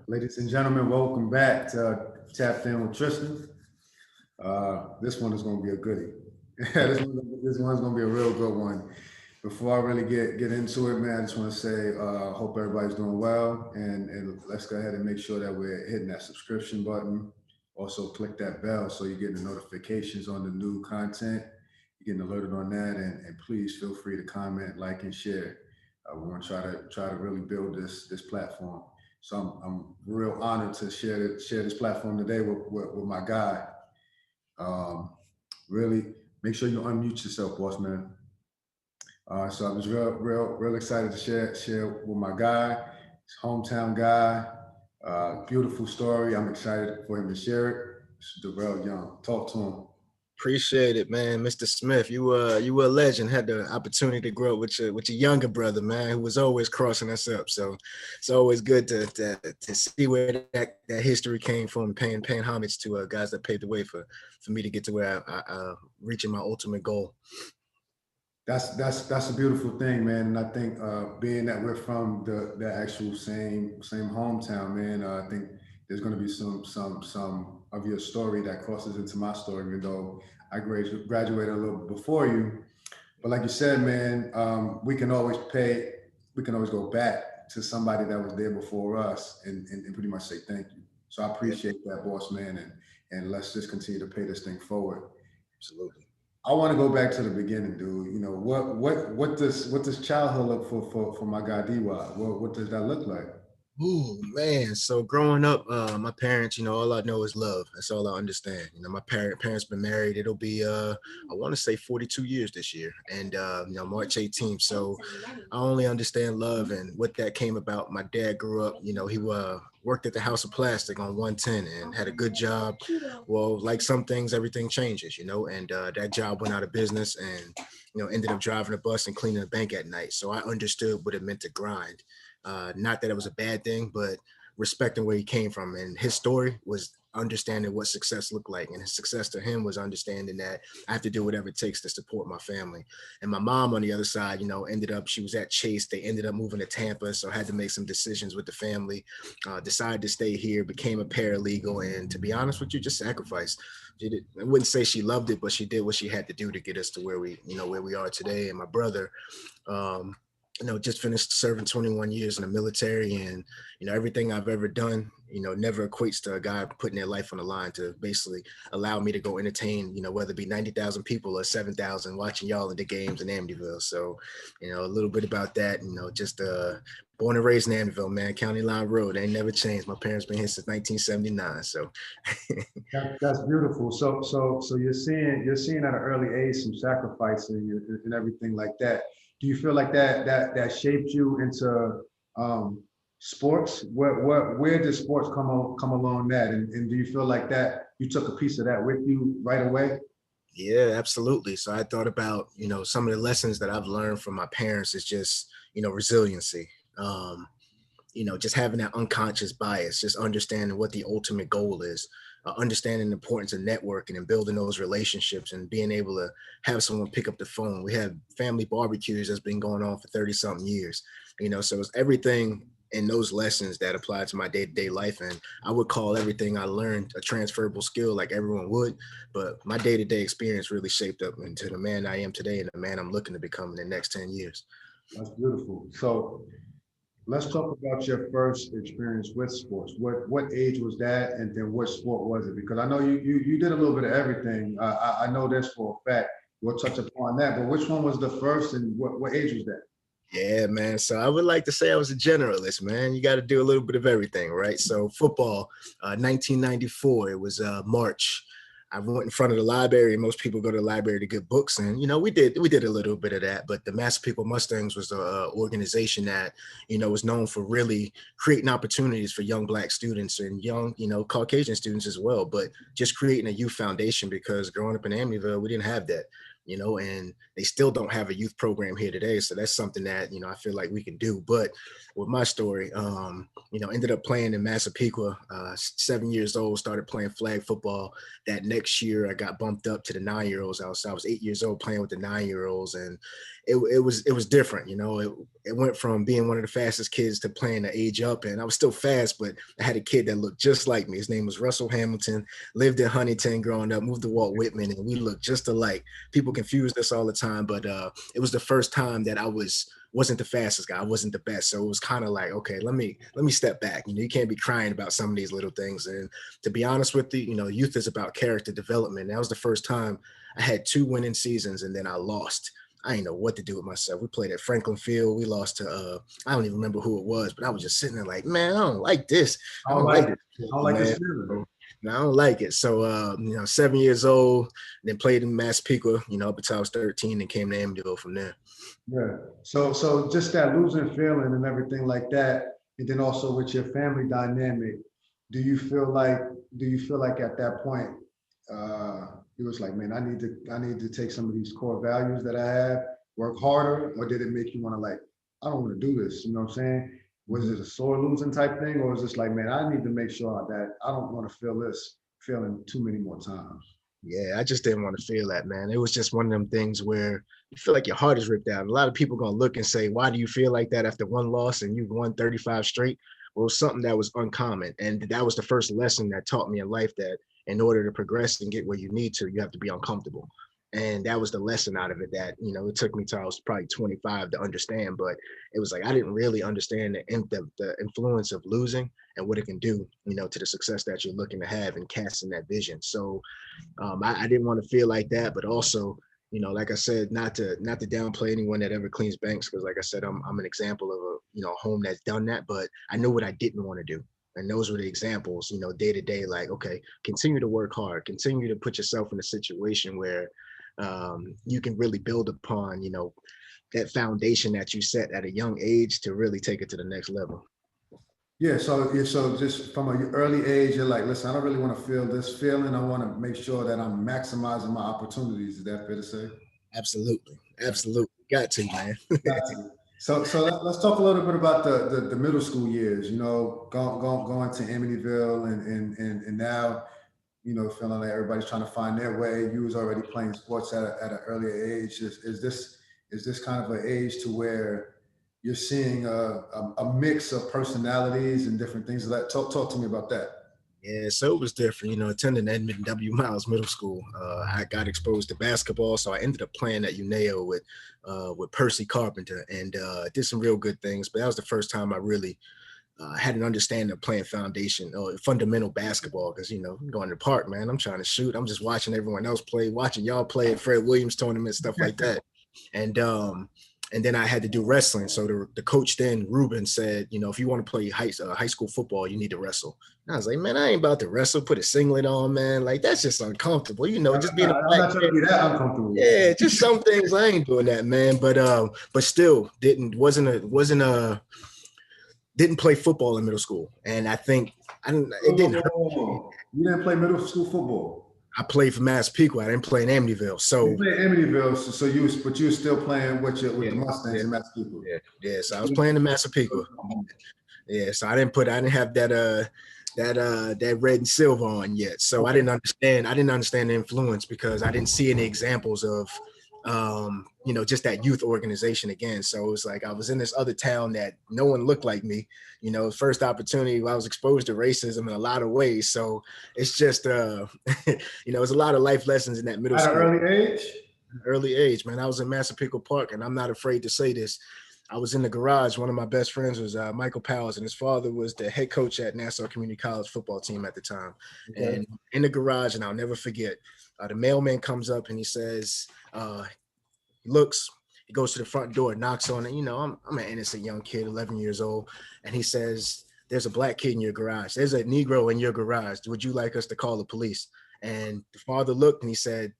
Ladies and gentlemen, welcome back to Tap In with Tristan. This one is going to be a goodie. this one's going to be a real good one. Before I really get into it, man, I just want to say, hope everybody's doing well, and let's go ahead and make sure that we're hitting that subscription button. Also, click that bell so you're getting the notifications on the new content. You're getting alerted on that, and please feel free to comment, like, and share. We want to try to really build this platform. So I'm real honored to share this platform today with my guy. Um, really make sure you unmute yourself, boss man. So I was real excited to share with my guy, his hometown guy. Beautiful story. I'm excited for him to share it. It's Darrel Young. Talk to him. Appreciate it, man. Mr. Smith, you were a legend. Had the opportunity to grow up with your younger brother, man, who was always crossing us up. So it's always good to see where that history came from, paying homage to guys that paved the way for me to get to where I reaching my ultimate goal. That's a beautiful thing, man. And I think being that we're from the actual same hometown, man, I think there's going to be some of your story that crosses into my story, even though I graduated a little before you. But like you said, man, we can always go back to somebody that was there before us and pretty much say thank you. So I appreciate that, boss man, and let's just continue to pay this thing forward. Absolutely. I want to go back to the beginning, dude. You know, what does childhood look for my guy DY? What does that look like? Ooh, man. So growing up, my parents, all I know is love. That's all I understand. My parents been married. It'll be I want to say 42 years this year. And March 18th. So I only understand love and what that came about. My dad grew up, he worked at the House of Plastic on 110 and had a good job. Well, like some things, everything changes, and that job went out of business and, ended up driving a bus and cleaning a bank at night. So I understood what it meant to grind. Not that it was a bad thing, but respecting where he came from. And his story was understanding what success looked like. And his success to him was understanding that I have to do whatever it takes to support my family. And my mom on the other side, she was at Chase. They ended up moving to Tampa. So I had to make some decisions with the family, decided to stay here, became a paralegal. And to be honest with you, just sacrificed. I wouldn't say she loved it, but she did what she had to do to get us to where we are today. And my brother, just finished serving 21 years in the military, and, everything I've ever done, never equates to a guy putting their life on the line to basically allow me to go entertain, whether it be 90,000 people or 7,000 watching y'all at the games in Amityville. So, a little bit about that, just born and raised in Amityville, man, County Line Road. They ain't never changed. My parents been here since 1979. So that's beautiful. So you're seeing at an early age some sacrificing and everything like that. Do you feel like that shaped you into sports? Where did sports come along that? And do you feel like that you took a piece of that with you right away? Yeah, absolutely. So I thought about, some of the lessons that I've learned from my parents is just, resiliency. Just having that unconscious bias, just understanding what the ultimate goal is, understanding the importance of networking and building those relationships and being able to have someone pick up the phone. We have family barbecues that's been going on for 30 something years, so it's everything in those lessons that apply to my day-to-day life. And I would call everything I learned a transferable skill like everyone would, but my day-to-day experience really shaped up into the man I am today and the man I'm looking to become in the next 10 years. That's beautiful. So let's talk about your first experience with sports. What age was that, and then what sport was it? Because I know you did a little bit of everything. I know this for a fact. We'll touch upon that. But which one was the first, and what age was that? Yeah, man. So I would like to say I was a generalist, man. You got to do a little bit of everything, right? So football, 1994, it was March. I went in front of the library, and most people go to the library to get books. And, we did a little bit of that. But the Massapequa Mustangs was an organization that, was known for really creating opportunities for young Black students and young, Caucasian students as well. But just creating a youth foundation, because growing up in Amityville, we didn't have that. And they still don't have a youth program here today. So that's something that, I feel like we can do. But with my story, ended up playing in Massapequa, 7 years old, started playing flag football. That next year, I got bumped up to the 9-year-olds. I was 8 years old playing with the 9-year-olds. And it was different. It went from being one of the fastest kids to playing the age up, and I was still fast, but I had a kid that looked just like me. His name was Russell Hamilton, lived in Huntington growing up, moved to Walt Whitman, and we looked just alike. People confused us all the time, but it was the first time that I wasn't the fastest guy. I wasn't the best. So it was kind of like, okay, let me step back. You can't be crying about some of these little things. And to be honest with you, youth is about character development. That was the first time I had 2 winning seasons, and then I lost. I didn't know what to do with myself. We played at Franklin Field. We lost to I don't even remember who it was, but I was just sitting there like, man, I don't like this. I don't like it. I don't like this feeling. I don't like it. So 7 years old, then played in Massapequa, up until I was 13, and came to Amityville from there. Yeah. So just that losing feeling and everything like that, and then also with your family dynamic, do you feel like at that point, it was like, man, I need to take some of these core values that I have, work harder, or did it make you want to like, I don't want to do this, you know what I'm saying? Was it a sore losing type thing, or was it like, man, I need to make sure that I don't want to feel this feeling too many more times? Yeah, I just didn't want to feel that, man. It was just one of them things where you feel like your heart is ripped out. A lot of people going to look and say, why do you feel like that after one loss and you've won 35 straight? Well, it was something that was uncommon. And that was the first lesson that taught me in life that in order to progress and get where you need to, you have to be uncomfortable. And that was the lesson out of it that, it took me till I was probably 25 to understand, but it was like, I didn't really understand the influence of losing and what it can do, to the success that you're looking to have and casting that vision. So I didn't want to feel like that, but also, like I said, not to downplay anyone that ever cleans banks. Cause like I said, I'm an example of a home that's done that, but I knew what I didn't want to do. And those were the examples, day to day, like, okay, continue to work hard, continue to put yourself in a situation where you can really build upon, that foundation that you set at a young age to really take it to the next level. Yeah, so just from an early age, you're like, listen, I don't really want to feel this feeling. I want to make sure that I'm maximizing my opportunities. Is that fair to say? Absolutely. Got to, man. Got to. So let's talk a little bit about the middle school years. Going to Amityville and now, feeling like everybody's trying to find their way. You was already playing sports at an earlier age. Is this kind of an age to where you're seeing a mix of personalities and different things like that? Talk to me about that. Yeah, so it was different, attending Edmund W. Miles Middle School. I got exposed to basketball, so I ended up playing at UNEO with Percy Carpenter and did some real good things. But that was the first time I really had an understanding of playing foundation or fundamental basketball because, going to the park, man, I'm trying to shoot. I'm just watching everyone else play, watching y'all play at Fred Williams tournament, stuff like that. And then I had to do wrestling. So the coach then, Ruben, said, if you want to play high school football, you need to wrestle. And I was like, man, I ain't about to wrestle, put a singlet on, man. Like, that's just uncomfortable, just being a black. I'm not trying to be that uncomfortable. Yeah, just some things I ain't doing that, man. But still didn't play football in middle school. And I think it didn't hurt. You didn't play middle school football? I played for Massapequa. I didn't play in Amityville. So you played Amityville, so you were still playing with the Mustangs in Massapequa. Yeah. So I was playing in Massapequa. Yeah. So I didn't have that red and silver on yet. So I didn't understand the influence because I didn't see any examples of just that youth organization again. So it was like I was in this other town that no one looked like me. First opportunity, I was exposed to racism in a lot of ways. So it's just, it's a lot of life lessons in that middle school. At an early age, man. I was in Massapequa Park, and I'm not afraid to say this. I was in the garage. One of my best friends was Michael Powers, and his father was the head coach at Nassau Community College football team at the time. Okay. And in the garage, and I'll never forget, the mailman comes up and he says, he goes to the front door, knocks on it. I'm an innocent young kid, 11 years old. And he says, there's a black kid in your garage. There's a Negro in your garage. Would you like us to call the police? And the father looked and he said,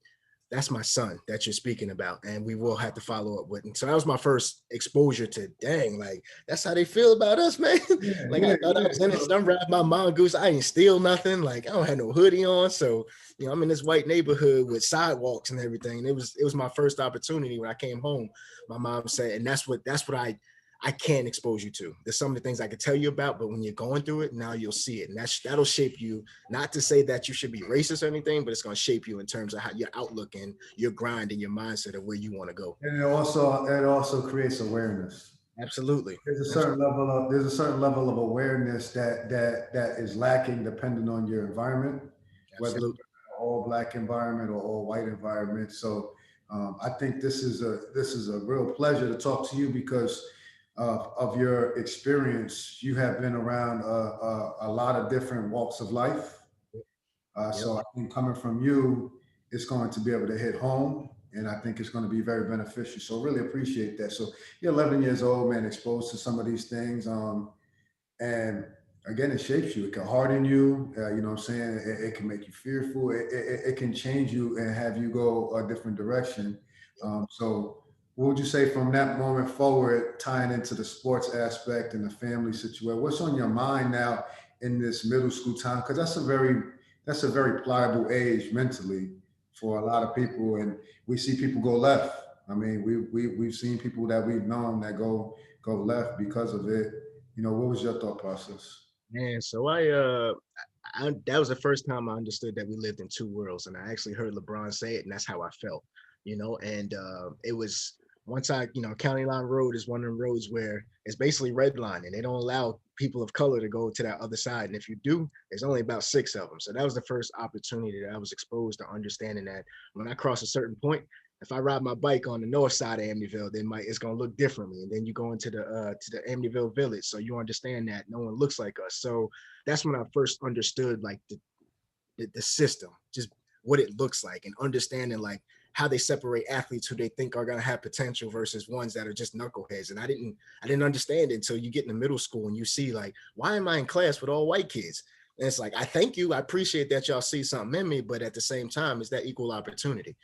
that's my son that you're speaking about, and we will have to follow up with. And so that was my first exposure to, dang, like, that's how they feel about us, man. I thought I was innocent. I'm riding my mongoose. I ain't steal nothing. Like, I don't have no hoodie on. So, I'm in this white neighborhood with sidewalks and everything. And it was my first opportunity when I came home. My mom said, and that's what I I can't expose you to. There's some of the things I can tell you about, but when you're going through it, now you'll see it. And that'll shape you, not to say that you should be racist or anything, but it's going to shape you in terms of how your outlook and your grind and your mindset of where you want to go. And it also creates awareness. Absolutely. There's a certain level of awareness that is lacking depending on your environment, whether it's Absolutely. an all black environment or all white environment. So I think this is a real pleasure to talk to you because of your experience. You have been around a lot of different walks of life. Yep. So I think coming from you, it's going to be able to hit home, and I think it's going to be very beneficial. So really appreciate that. So you're 11 years old, man, exposed to some of these things, and again, it shapes you. It can harden you. You know what I'm saying? It can make you fearful. It can change you and have you go a different direction. So what would you say from that moment forward, tying into the sports aspect and the family situation? What's on your mind now in this middle school time? Because that's a very pliable age mentally for a lot of people, and we see people go left. I mean, we've seen people that we've known that go left because of it. What was your thought process? Man, so that was the first time I understood that we lived in two worlds, and I actually heard LeBron say it, and that's how I felt, And it was once County Line Road is one of them roads where it's basically red line, and they don't allow people of color to go to that other side, and if you do, there's only about 6 of them. So that was the first opportunity that I was exposed to understanding that when I cross a certain point, if I ride my bike on the north side of Amityville, then it's gonna look differently. And then you go into the Amityville village, so you understand that no one looks like us. So that's when I first understood like the system, just what it looks like, and understanding like how they separate athletes who they think are gonna have potential versus ones that are just knuckleheads. And I didn't understand it until you get into middle school and you see like, why am I in class with all white kids? And it's like, I thank you. I appreciate that y'all see something in me, but at the same time, it's that equal opportunity,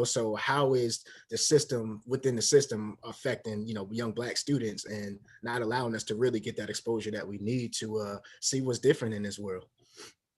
So how is the system within the system affecting, young Black students and not allowing us to really get that exposure that we need to see what's different in this world?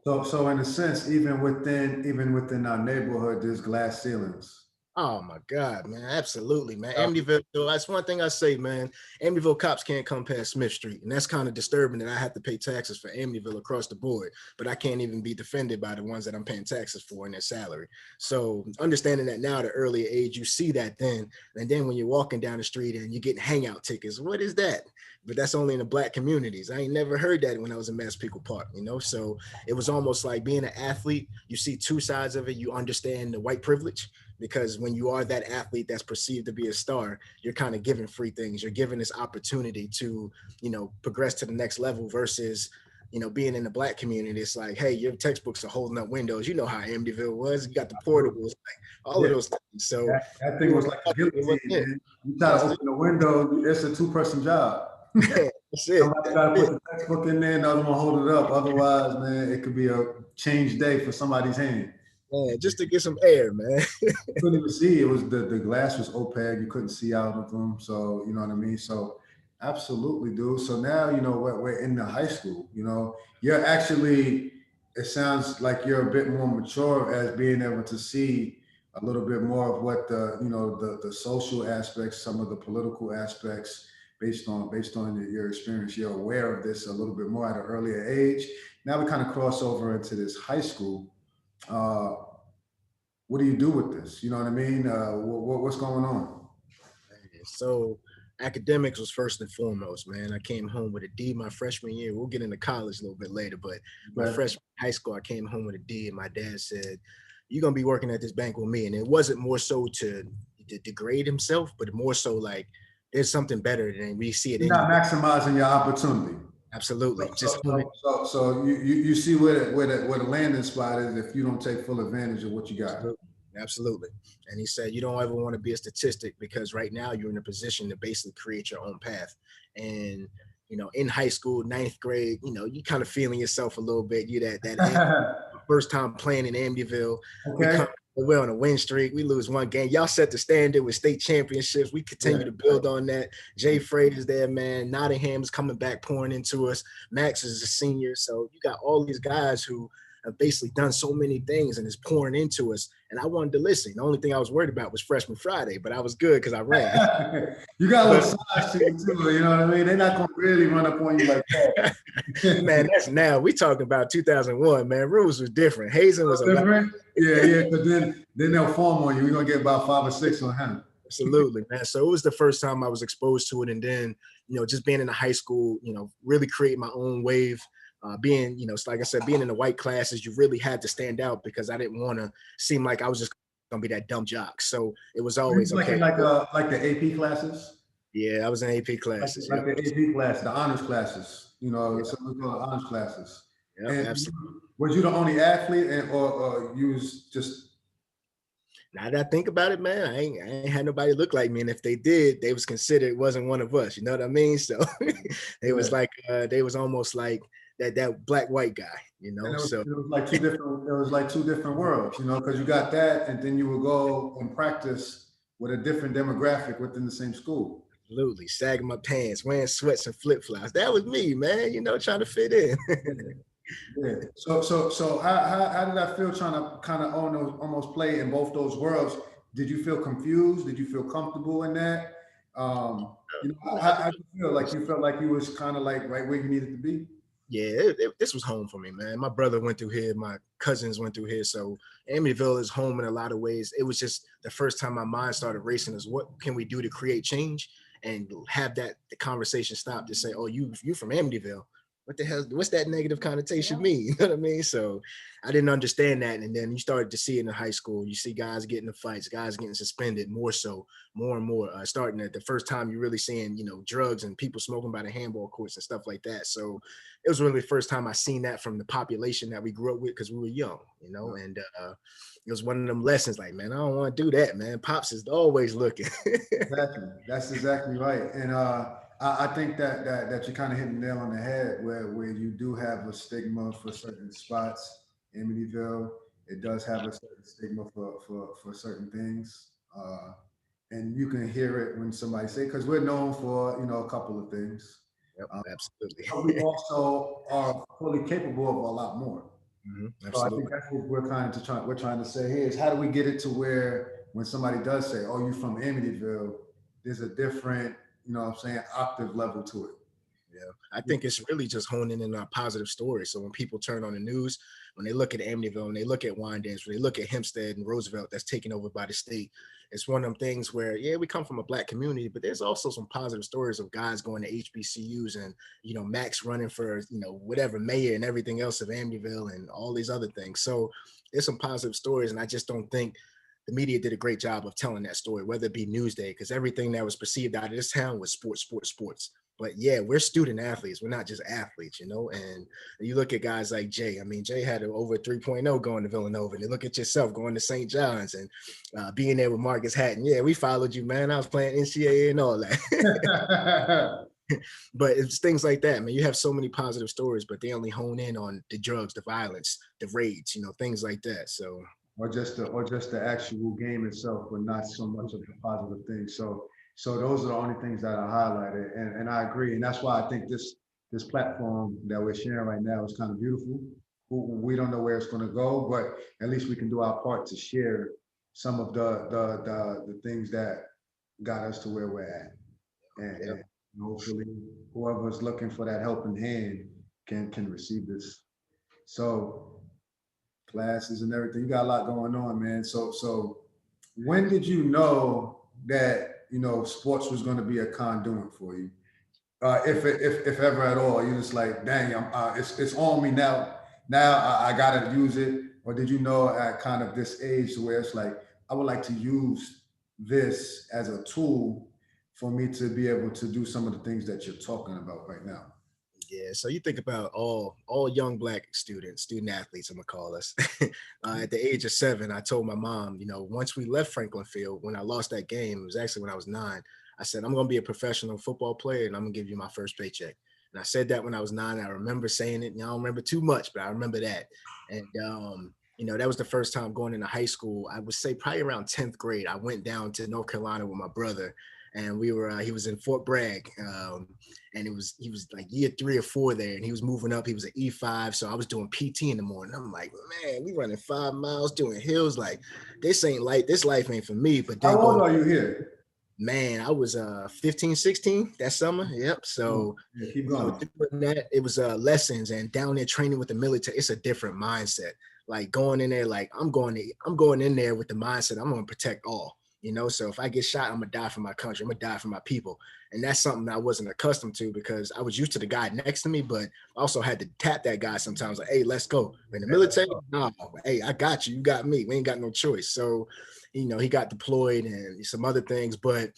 So in a sense, even within our neighborhood, there's glass ceilings. Oh my God, man. Absolutely, man. Amityville, that's one thing I say, man. Amityville cops can't come past Smith Street. And that's kind of disturbing that I have to pay taxes for Amityville across the board, but I can't even be defended by the ones that I'm paying taxes for in their salary. So understanding that now at an earlier age, you see that then. And then when you're walking down the street and you're getting hangout tickets, what is that? But that's only in the Black communities. I ain't never heard that when I was in Massapequa Park, So it was almost like being an athlete. You see two sides of it. You understand the white privilege, because when you are that athlete that's perceived to be a star, you're kind of given free things. You're given this opportunity to, progress to the next level versus, being in the Black community. It's like, hey, your textbooks are holding up windows. You know how Amityville was. You got the portables, like all of those things. So that thing was like a guillotine, man. You try to open the window, it's a 2-person job. That's it. Somebody got to put the textbook in there, and the other one hold it up. Otherwise, man, it could be a change day for somebody's hand. Man, just to get some air, man. You couldn't even see. It was the glass was opaque. You couldn't see out of them. So, you know what I mean? So absolutely, dude. So now, we're in the high school, you're actually, it sounds like you're a bit more mature as being able to see a little bit more of what the social aspects, some of the political aspects based on your experience. You're aware of this a little bit more at an earlier age. Now we kind of cross over into this high school. What do you do with this? You know what I mean? What's going on? So academics was first and foremost, man. I came home with a D my freshman year. We'll get into college a little bit later, but my freshman high school, I came home with a D, and my dad said, "You're gonna be working at this bank with me." And it wasn't more so to degrade himself, but more so like there's something better than we see it. You're not maximizing your opportunity. Absolutely. So you see where the landing spot is if you don't take full advantage of what you got. Absolutely. And he said, you don't ever want to be a statistic, because right now you're in a position to basically create your own path. And, in high school, 9th grade, you kind of feeling yourself a little bit. You that first time playing in Amityville. Okay. We're on a win streak. We lose one game. Y'all set the standard with state championships. We continue to build on that. Jay Frater's there, man. Nottingham's coming back, pouring into us. Max is a senior. So you got all these guys who have basically done so many things and is pouring into us. And I wanted to listen. The only thing I was worried about was Freshman Friday, but I was good because I ran. You got a little size to you too, you know what I mean? They're not gonna really run up on you like that. Man, that's now we talking about 2001, man. Rules was different. Hazing was different. Yeah, but then they'll form on you. We're gonna get about 5 or 6 on him. Absolutely, man. So it was the first time I was exposed to it. And then, just being in the high school, really create my own wave. Being, like I said, being in the white classes, you really had to stand out because I didn't want to seem like I was just gonna be that dumb jock. So it was always okay. Like the AP classes. Yeah, I was in AP classes. Like the AP class, the honors classes. Some we call honors classes. Yep, and absolutely. Was you the only athlete, or you was just? Now that I think about it, man, I ain't had nobody look like me, and if they did, they was considered wasn't one of us. You know what I mean? So it was like they was almost like that black white guy. It was like two different. It was like two different worlds, because you got that, and then you would go and practice with a different demographic within the same school. Absolutely, sagging my pants, wearing sweats and flip flops. That was me, man. Trying to fit in. Yeah. So how did that feel trying to kind of almost play in both those worlds? Did you feel confused? Did you feel comfortable in that? How did you feel? Like you felt like you was kind of like right where you needed to be? Yeah, this was home for me, man. My brother went through here, my cousins went through here, so Amityville is home in a lot of ways. It was just the first time my mind started racing is what can we do to create change and have the conversation stop to say, oh, you from Amityville. What the hell, what's that negative connotation mean? You know what I mean? So I didn't understand that. And then you started to see it in high school. You see guys getting in fights, guys getting suspended more and more, starting at the first time you're really seeing, drugs and people smoking by the handball courts and stuff like that. So it was really the first time I seen that from the population that we grew up with because we were young, and it was one of them lessons like, man, I don't want to do that, man. Pops is always looking. Exactly. That's exactly right. And I think that you kind of hit the nail on the head where you do have a stigma for certain spots. Amityville, it does have a certain stigma for certain things. And you can hear it when somebody say, because we're known for, a couple of things. Yep, absolutely. But we also are fully capable of a lot more. Mm-hmm, so I think that's what we're trying to say here is how do we get it to where when somebody does say, oh, you from Amityville, there's a different, octave level to it. Yeah, I think it's really just honing in on positive stories. So when people turn on the news, when they look at Amityville and they look at Wyandanch, when they look at Hempstead and Roosevelt that's taken over by the state, it's one of them things where, yeah, we come from a Black community, but there's also some positive stories of guys going to HBCUs and, Max running for, whatever mayor and everything else of Amityville and all these other things. So there's some positive stories. And I just don't think the media did a great job of telling that story, whether it be Newsday, because everything that was perceived out of this town was sports. But yeah, we're student athletes. We're not just athletes, and you look at guys like Jay. I mean, Jay had over 3.0 going to Villanova. And you look at yourself going to St. John's and being there with Marcus Hatton. Yeah, we followed you, man. I was playing NCAA and all that. But it's things like that, man. You have so many positive stories, but they only hone in on the drugs, the violence, the raids, things like that. So or just the actual game itself, but not so much of the positive things. So those are the only things that are highlighted, and I agree, and that's why I think this platform that we're sharing right now is kind of beautiful. We don't know where it's going to go, but at least we can do our part to share some of the things that got us to where we're at, and hopefully whoever's looking for that helping hand can receive this. So classes and everything, you got a lot going on, man. So when did you know that sports was going to be a conduit for you, if ever at all? You just like, dang, it's on me now. Now I gotta use it. Or did you know at kind of this age where it's like, I would like to use this as a tool for me to be able to do some of the things that you're talking about right now? Yeah, so you think about all young Black student athletes, I'm gonna call us. At the age of 7, I told my mom, once we left Franklin Field, when I lost that game, it was actually when I was 9. I said, I'm gonna be a professional football player and I'm gonna give you my first paycheck. And I said that when I was 9. I remember saying it. I don't remember too much, but I remember that. And that was the first time going into high school. I would say probably around 10th grade. I went down to North Carolina with my brother. and he was in Fort Bragg, and he was like year 3 or 4 there, and he was moving up. He was an E5, so I was doing PT in the morning. I'm like, man, we running 5 miles doing hills. Like, this life ain't for me. But then How old going, are you here? man, I was 15, 16 that summer. Yep. Oh, So yeah, keep so going. doing that, it was lessons, and down there training with the military. It's a different mindset. Like going in there, like I'm going in there with the mindset I'm going to protect all. So if I get shot, I'm gonna die for my country. I'm gonna die for my people, and that's something I wasn't accustomed to because I was used to the guy next to me, but I also had to tap that guy sometimes. Like, hey, let's go. In the military, no, hey, I got you. You got me. We ain't got no choice. So, he got deployed and some other things, but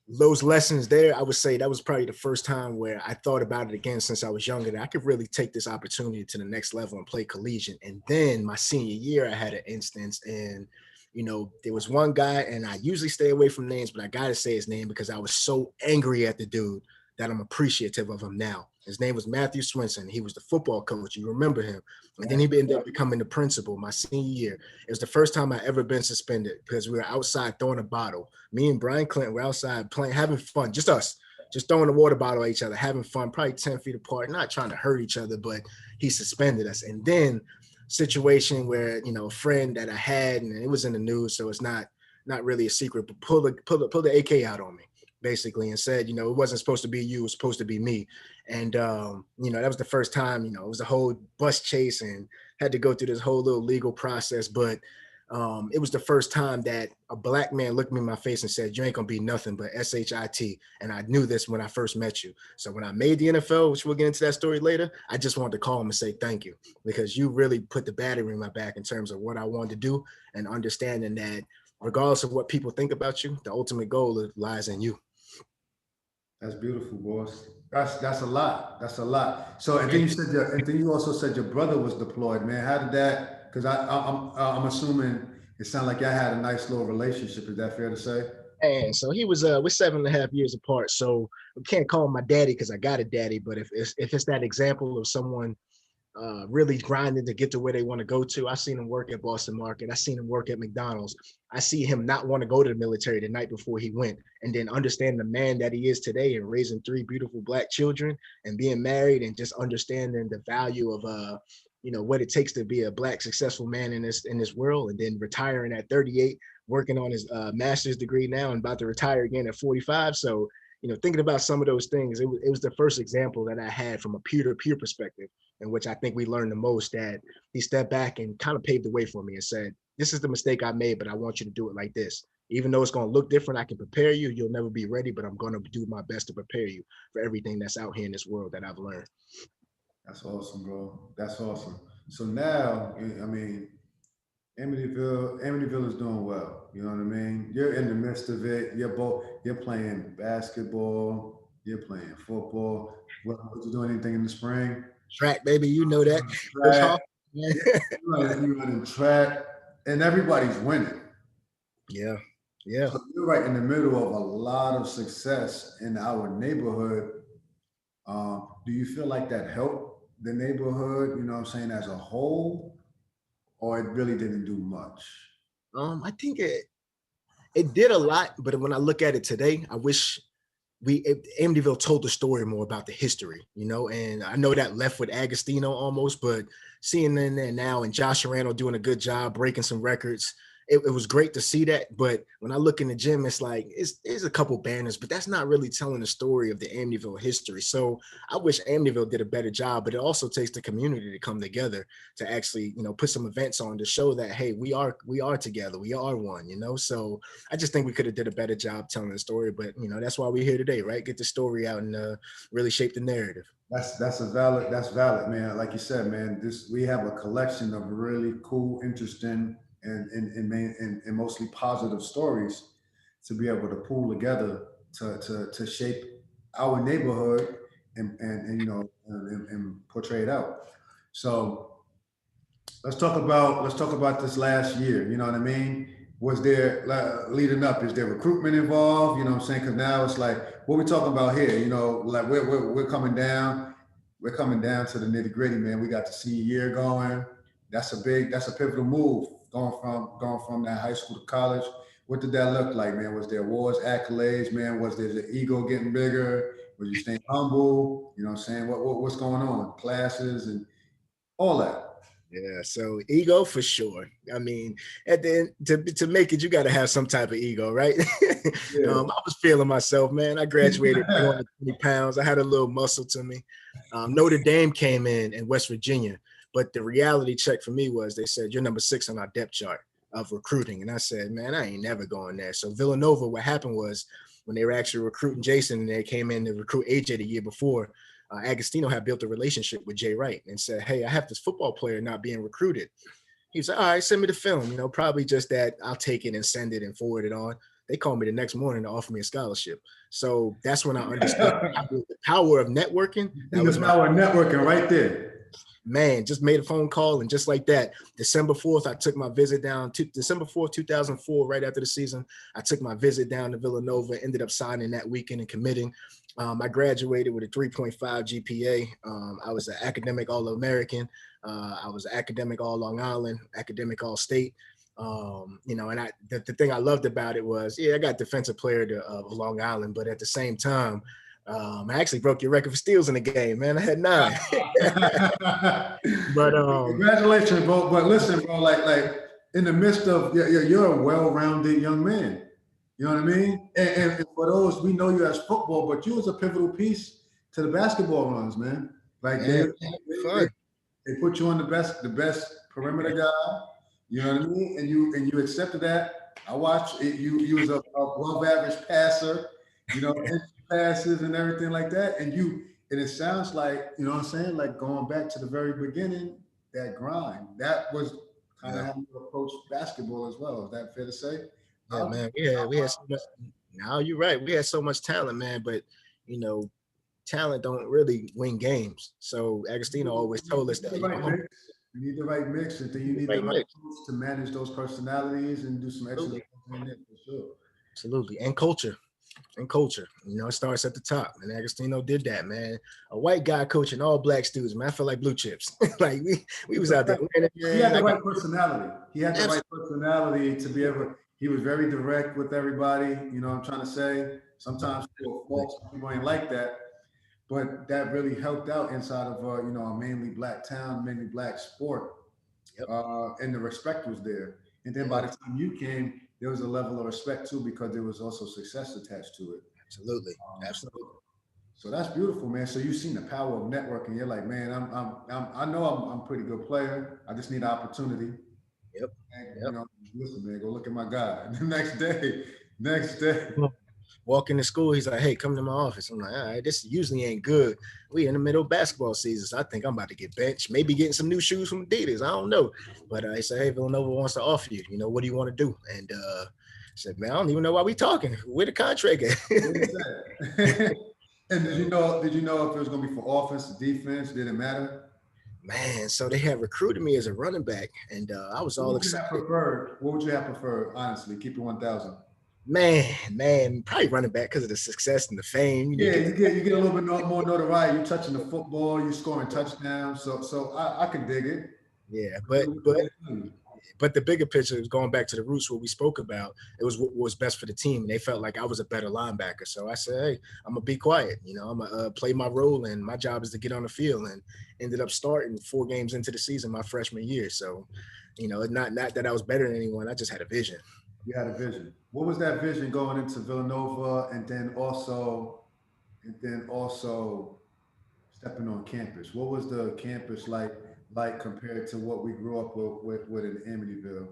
those lessons there, I would say that was probably the first time where I thought about it again since I was younger, that I could really take this opportunity to the next level and play collegiate. And then my senior year, I had an instance, and there was one guy, and I usually stay away from names, but I gotta say his name because I was so angry at the dude that I'm appreciative of him now. His name was Matthew Swinson. He was the football coach. You remember him. And then he ended up becoming the principal my senior year. It was the first time I ever been suspended because we were outside throwing a bottle. Me and Brian Clinton were outside playing, having fun, just us, just throwing a water bottle at each other, having fun, probably 10 feet apart, not trying to hurt each other, but he suspended us. And then situation where, a friend that I had, and it was in the news, so it's not really a secret, but pull the AK out on me, basically, and said, it wasn't supposed to be you, it was supposed to be me. And, that was the first time, it was a whole bus chase and had to go through this whole little legal process. But it was the first time that a black man looked me in my face and said, you ain't gonna be nothing but SHIT. And I knew this when I first met you. So when I made the NFL, which we'll get into that story later, I just wanted to call him and say thank you, because you really put the battery in my back in terms of what I wanted to do, and understanding that regardless of what people think about you, the ultimate goal lies in you. That's beautiful, boss. That's a lot. That's a lot. So, and then you also said your brother was deployed, man. How did that? Because I'm assuming it sounded like y'all had a nice little relationship. Is that fair to say? And so he was we're 7.5 years apart. So we can't call him my daddy because I got a daddy. But if it's that example of someone really grinding to get to where they want to go to. I seen him work at Boston Market. I seen him work at McDonald's. I see him not want to go to the military the night before he went, and then understand the man that he is today, and raising 3 beautiful black children and being married, and just understanding the value of what it takes to be a black successful man in this world, and then retiring at 38, working on his master's degree now, and about to retire again at 45. So thinking about some of those things, it was the first example that I had from a peer-to-peer perspective, in which I think we learned the most, that he stepped back and kind of paved the way for me and said, this is the mistake I made, but I want you to do it like this. Even though it's going to look different, I can prepare you. You'll never be ready, but I'm going to do my best to prepare you for everything that's out here in this world that I've learned. That's awesome, bro. That's awesome. So now, I mean, Amityville is doing well. You know what I mean? You're in the midst of it. You're playing basketball. You're playing football. What you doing anything in the spring? Track, baby, you know that. Track. Yeah, you're running track, and everybody's winning. Yeah. Yeah. So you're right in the middle of a lot of success in our neighborhood. Do you feel like that helped the neighborhood, you know what I'm saying, as a whole, or it really didn't do much? I think it did a lot, but when I look at it today, I wish Amityville told the story more about the history, and I know that left with Agostino almost, but seeing in there now and Josh Arano doing a good job breaking some records, it was great to see that. But when I look in the gym, it's like it's a couple banners, but that's not really telling the story of the Amityville history. So I wish Amityville did a better job, but it also takes the community to come together to actually, put some events on to show that, hey, we are together, we are one, So I just think we could have did a better job telling the story, but that's why we're here today, right? Get the story out and really shape the narrative. That's valid, man. Like you said, man, we have a collection of really cool, interesting, and mostly positive stories to be able to pull together to shape our neighborhood and portray it out. So let's talk about this last year. You know what I mean? Was there leading up? Is there recruitment involved? You know what I'm saying? Because now it's like what we talking about here. Like we're coming down. We're coming down to the nitty gritty, man. We got the senior year going. That's a pivotal move going from that high school to college. What did that look like, man? Was there awards, accolades, man? Was there the ego getting bigger? Was you staying humble? You know what I'm saying? What's going on? Classes and all that. Yeah, so ego for sure. I mean, at the end, to make it, you got to have some type of ego, right? Yeah. I was feeling myself, man. I graduated 20 pounds. I had a little muscle to me. Notre Dame came in West Virginia, but the reality check for me was they said, you're number 6 on our depth chart of recruiting. And I said, man, I ain't never going there. So Villanova, what happened was when they were actually recruiting Jason and they came in to recruit AJ the year before, Agostino had built a relationship with Jay Wright and said, hey, I have this football player not being recruited. He was like, all right, send me the film. Probably just that I'll take it and send it and forward it on. They called me the next morning to offer me a scholarship. So that's when I understood the power of networking. That was the power of networking right there. Man, just made a phone call, and just like that, December 4th, I took my visit down to December 4th, 2004, right after the season. I took my visit down to Villanova, ended up signing that weekend and committing. I graduated with a 3.5 GPA. I was an academic All-American. I was an academic All-Long Island, academic All-State. And the thing I loved about it was, I got defensive player of Long Island, but at the same time, I actually broke your record for steals in the game, man. I had 9. But congratulations, bro. But listen, bro, like in the midst of you're a well-rounded young man. You know what I mean? And for those, we know you as football, but you was a pivotal piece to the basketball runs, man. Like they put you on the best perimeter guy. You know what I mean? And you accepted that. I watched it. You was a above average passer. Passes and everything like that. And it sounds like, you know what I'm saying? Like going back to the very beginning, that grind, that was kind of how you approach basketball as well. Is that fair to say? Yeah, man. We had so much. Now you're right. We had so much talent, man. But talent don't really win games. So Agostino always told us that. You need the right mix, and then you need the right tools to manage those personalities and do some excellent in there for sure. Absolutely, and culture. It starts at the top, and Agostino did that, man. A white guy coaching all black students, man. I feel like blue chips. Like we was out there. He had the right personality. He had the right personality to be able. He was very direct with everybody. I'm trying to say. Sometimes people ain't like that, but that really helped out inside of a mainly black town, mainly black sport, and the respect was there. And then by the time you came, there was a level of respect too, because there was also success attached to it. Absolutely. So that's beautiful, man. So you've seen the power of networking. You're like, man, I know I'm a pretty good player. I just need an opportunity. And, listen, man, go look at my guy. The next day. Walking to school, he's like, hey, come to my office. I'm like, all right, this usually ain't good. We in the middle of basketball season, so I think I'm about to get benched. Maybe getting some new shoes from Adidas. I don't know. But he said, hey, Villanova wants to offer you. What do you want to do? And I said, man, I don't even know why we talking. Where the contract at? And did you know if it was going to be for offense, defense? Did it matter? Man, so they had recruited me as a running back, and I was all excited. What would you have preferred, honestly? Keep it 1,000. Man, probably running back because of the success and the fame. You get a little bit more notoriety. You're touching the football, you're scoring touchdowns. So I can dig it. Yeah, but the bigger picture is going back to the roots, what we spoke about. It was what was best for the team. And they felt like I was a better linebacker. So I said, hey, I'm going to be quiet. I'm going to play my role, and my job is to get on the field. And ended up starting 4 games into the season my freshman year. So, not that I was better than anyone. I just had a vision. You had a vision. What was that vision going into Villanova, and then also stepping on campus? What was the campus like compared to what we grew up with in Amityville?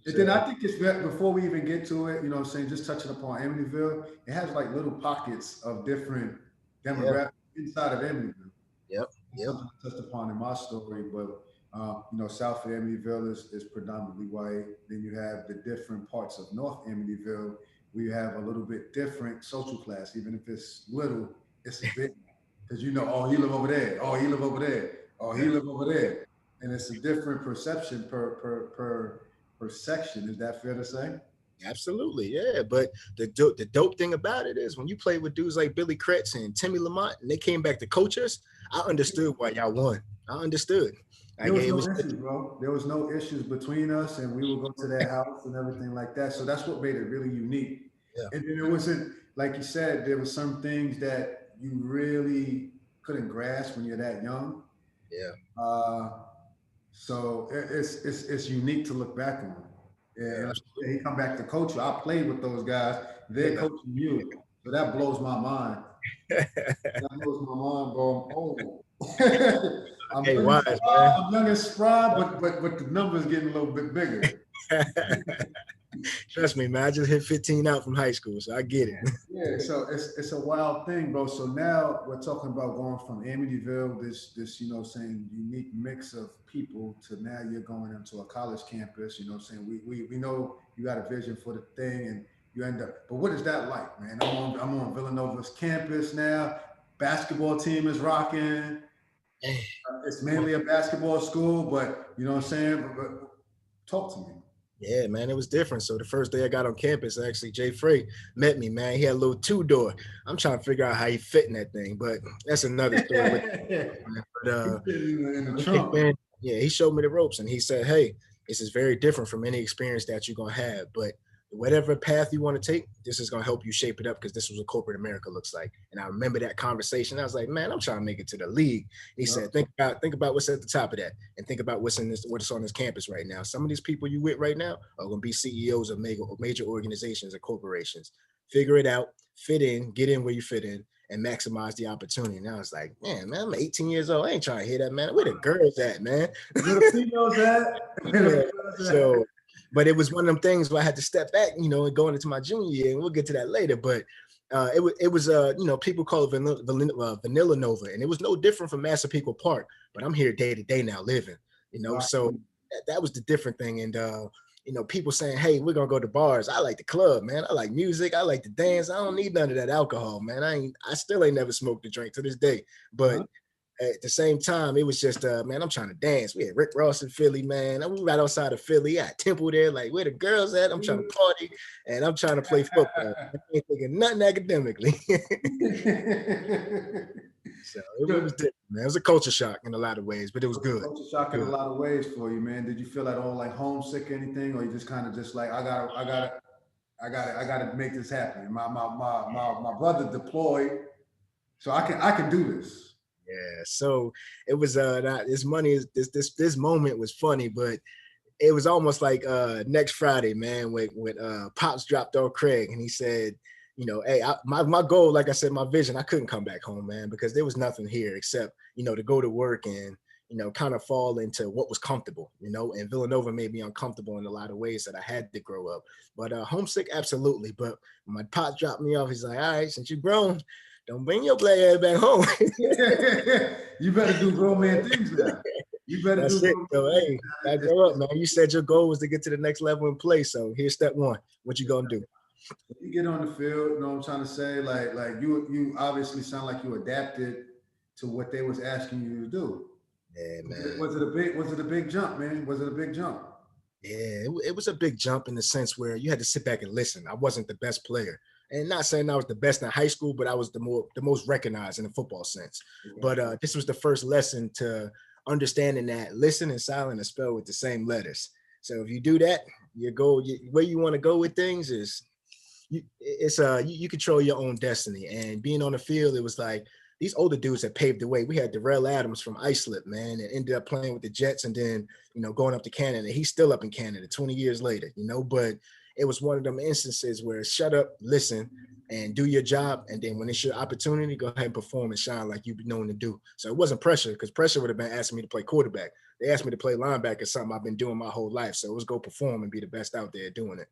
And then I think it's before we even get to it, just touching upon Amityville, it has like little pockets of different demographics inside of Amityville. Yep. I touched upon in my story, but South of Amityville is predominantly white. Then you have the different parts of North Amityville. We have a little bit different social class, even if it's little, it's a bit, because he live over there. Oh, he live over there. Oh, he live over there. And it's a different perception per section. Is that fair to say? Absolutely, yeah. But the dope thing about it is when you play with dudes like Billy Kretz and Timmy Lamont, and they came back to coach us, I understood why y'all won. I understood. There Like was it no was, issues, bro. There was no issues between us, and we would go to their house and everything like that. So that's what made it really unique. yeah, And then it wasn't like you said. There were some things that you really couldn't grasp when you're that young. yeah, Uh, so it's unique to look back on. yeah, And like you said, absolutely. he come back to coach you. I played with those guys. They're Yeah. coaching you. So that blows my mind. That blows my mind, bro. Oh, I'm Hey, young and wise, spry. I'm young and spry, but the numbers getting a little bit bigger. man. Trust me, man. I just hit 15 out from high school, so I get it. Yeah, so it's a wild thing, bro. So now we're talking about going from Amityville, this saying unique mix of people, to now you're going into a college campus. Saying we know you got a vision for the thing, and you end up. But what is that like, man? I'm on Villanova's campus now. Basketball team is rocking. Man, It's mainly a basketball school, but you know what I'm saying. But talk to me. yeah, man, it was different. So the first day I got on campus, actually, Jay Frey met me, man. He had a little two-door. I'm trying to figure out how he fit in that thing, but that's another story. But in the he came trunk. in, yeah, he showed me the ropes and he said, "Hey, this is very different from any experience that you're gonna have, but whatever path you want to take, this is gonna help you shape it up because this is what corporate America looks like." And I remember that conversation. I was like, "Man, I'm trying to make it to the league." He Yep. said, "Think about what's at the top of that, and think about what's on this campus right now. Some of these people you with right now are gonna be CEOs of major organizations and corporations. Figure it out, fit in, get in where you fit in." And maximize the opportunity. And I was like, man, I'm 18 years old. I ain't trying to hear that, man. Where the girls at, man? Where the females at? Where the Yeah. females at? So, but it was one of them things where I had to step back, and going into my junior year, and we'll get to that later. But it was people call it Vanilla Nova, and it was no different from Massapequa Park. But I'm here day to day now living, Right. so that was the different thing. And people saying, "Hey, we're gonna go to bars." I like the club, man. I like music. I like to dance. I don't need none of that alcohol, man. I still ain't never smoked a drink to this day. But Uh-huh. at the same time, it was just, man, I'm trying to dance. We had Rick Ross in Philly, man. We right outside of Philly. I had Temple there, like where the girls at? I'm trying to party and I'm trying to play football. I ain't thinking nothing academically. So it was Good. different, man. It was a culture shock in a lot of ways, but it was Was a good. culture shock in a Good. lot of ways for you, man. Did you feel at all like homesick or anything, or you just kind of just like I gotta make this happen. My brother deployed, so I can do this. Yeah. So it was this money is this moment was funny, but it was almost like next Friday, man, when Pops dropped off Craig and he said, hey, my goal, like I said, my vision, I couldn't come back home, man, because there was nothing here except, to go to work and, kind of fall into what was comfortable, and Villanova made me uncomfortable in a lot of ways that I had to grow up. But homesick, absolutely. But when my Pops dropped me off, he's like, all right, since you've grown, don't bring your black ass back home. You better do grown man things now. You better That's do it. grown So man things. hey, gotta grow up, man. You said your goal was to get to the next level and play. So here's step one. What you gonna do? You get on the field, you know what I'm trying to say? Like you obviously sound like you adapted to what they was asking you to do. Yeah, Was it, man. was it a big was it a big jump, man? Was it a big jump? Yeah, it was a big jump in the sense where you had to sit back and listen. I wasn't the best player. And not saying I was the best in high school, but I was the most recognized in the football sense. Okay. But this was the first lesson to understanding that listen and silent are spelled with the same letters. So if you do that, where you want to go with things is you control your own destiny. And being on the field, it was like these older dudes that paved the way. We had Darrel Adams from Islip, man, and ended up playing with the Jets and then, going up to Canada. He's still up in Canada 20 years later, but it was one of them instances where shut up, listen, and do your job. And then when it's your opportunity, go ahead and perform and shine like you've been known to do. So it wasn't pressure, because pressure would have been asking me to play quarterback. They asked me to play linebacker, something I've been doing my whole life. So it was go perform and be the best out there doing it.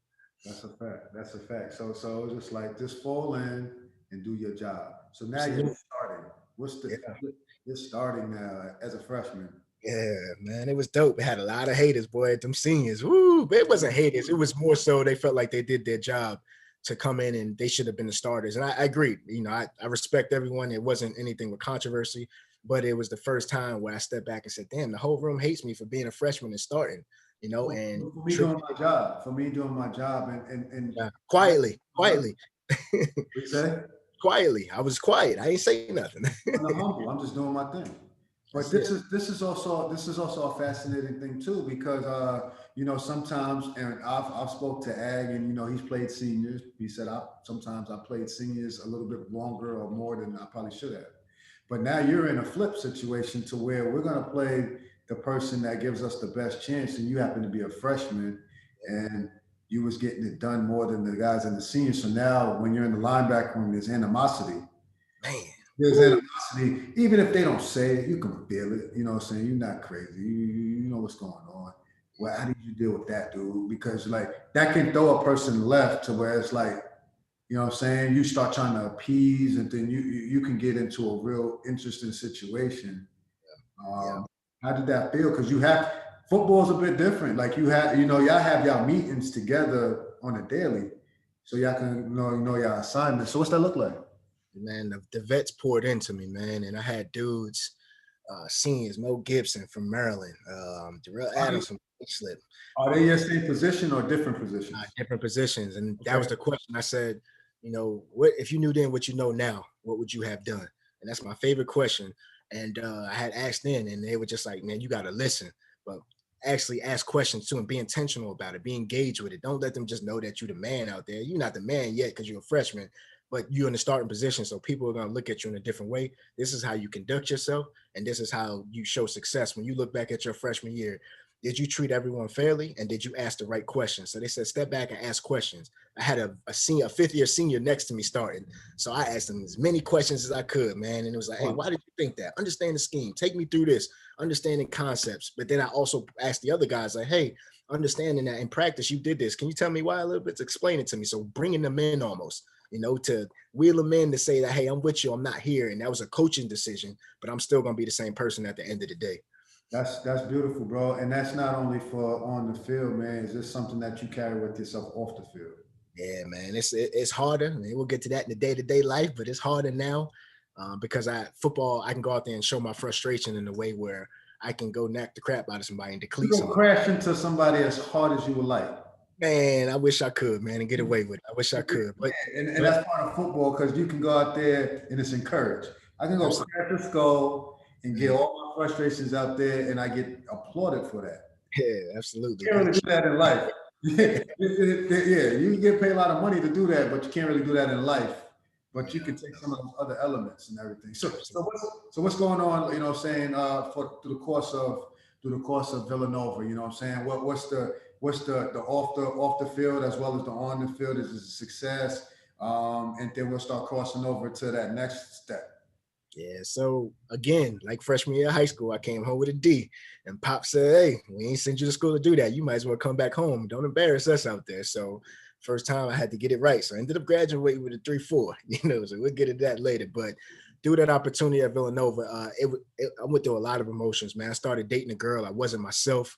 That's a fact. That's a fact. So it's just like just fall in and do your job. So now you're Absolutely. starting. What's the Yeah. you're starting now as a freshman. Yeah, man, it was dope. It had a lot of haters, boy, at them seniors. Woo, but it wasn't haters. It was more so they felt like they did their job to come in and they should have been the starters. And I agree. I respect everyone. It wasn't anything with controversy, but it was the first time where I stepped back and said, damn, the whole room hates me for being a freshman and starting, and For me doing my job. For me doing my job and quietly, what quietly, you say? quietly. I was quiet. I ain't say nothing. I'm humble. I'm just doing my thing. But this is also a fascinating thing too, because sometimes, and I've spoke to Ag, and he's played seniors. He said sometimes I played seniors a little bit longer or more than I probably should have. But now you're in a flip situation to where we're gonna play the person that gives us the best chance, and you happen to be a freshman, and you was getting it done more than the guys in the seniors. So now when you're in the linebacker room, there's animosity. Man. There's Woo. animosity, even if they don't say it, you can feel it. You know what I'm saying? You're not crazy. You know what's going on. Well, how did you deal with that, dude? Because like that can throw a person left to where it's like, you know what I'm saying? You start trying to appease, and then you can get into a real interesting situation. Yeah. Um, how did that feel? Because you have football's a bit different. Like y'all have y'all meetings together on a daily, so y'all can know y'all assignments. So what's that look like? Man, the vets poured into me, man, and I had dudes, seniors, Mo Gibson from Maryland, Darrell Are they, Adams from Slip, are they your same position or different positions? different positions, and that was Okay. the question. I said, what if you knew then what you know now, what would you have done? And that's my favorite question. And I had asked then, and they were just like, man, you got to listen, but actually ask questions too, and be intentional about it, be engaged with it. Don't let them just know that you're the man out there. You're not the man yet because you're a freshman, but you're in the starting position, so people are going to look at you in a different way. This is how you conduct yourself, and this is how you show success when you look back at your freshman year. Did you treat everyone fairly, and did you ask the right questions? So they said step back and ask questions. I had a fifth year senior next to me starting, so I asked him as many questions as I could, man. And it was like, hey, Wow. why did you think that? Understand the scheme, take me through this, understanding concepts. But then I also asked the other guys like, hey, understanding that in practice you did this, can you tell me why a little bit, to explain it to me? So bringing them in almost, to wheel them in to say that, hey, I'm with you, I'm not here. And that was a coaching decision, but I'm still going to be the same person at the end of the day. That's beautiful, bro. And that's not only for on the field, man. Is this something that you carry with yourself off the field? Yeah, man, it's harder. I mean, we'll get to that in the day-to-day life, but it's harder now, because football, I can go out there and show my frustration in a way where I can go knock the crap out of somebody and You deplete don't someone. crash into somebody as hard as you would like. Man, I wish I could, man, and get away with it. I wish I could, And but that's part of football because you can go out there and it's encouraged. I can go absolutely, crack the skull and get man. all my frustrations out there, and I get applauded for that. Yeah, absolutely. You can't Got really do that in life. you. Yeah, you can get paid a lot of money to do that, but you can't really do that in life. But you Yeah, can take some of those other elements and everything. So, so absolutely. what's going on? You know, what I'm saying for through the course of Villanova. You know, what I'm saying what's the off the field as well as the on the field is a success, and then we'll start crossing over to that next step. Yeah. So again, like freshman year of high school, I came home with a D, and Pop said, "Hey, we ain't sent you to school to do that. You might as well come back home. Don't embarrass us out there." So first time I had to get it right. So I ended up graduating with a 3.4. So we'll get into that later. But through that opportunity at Villanova, I went through a lot of emotions, man. I started dating a girl. I wasn't myself.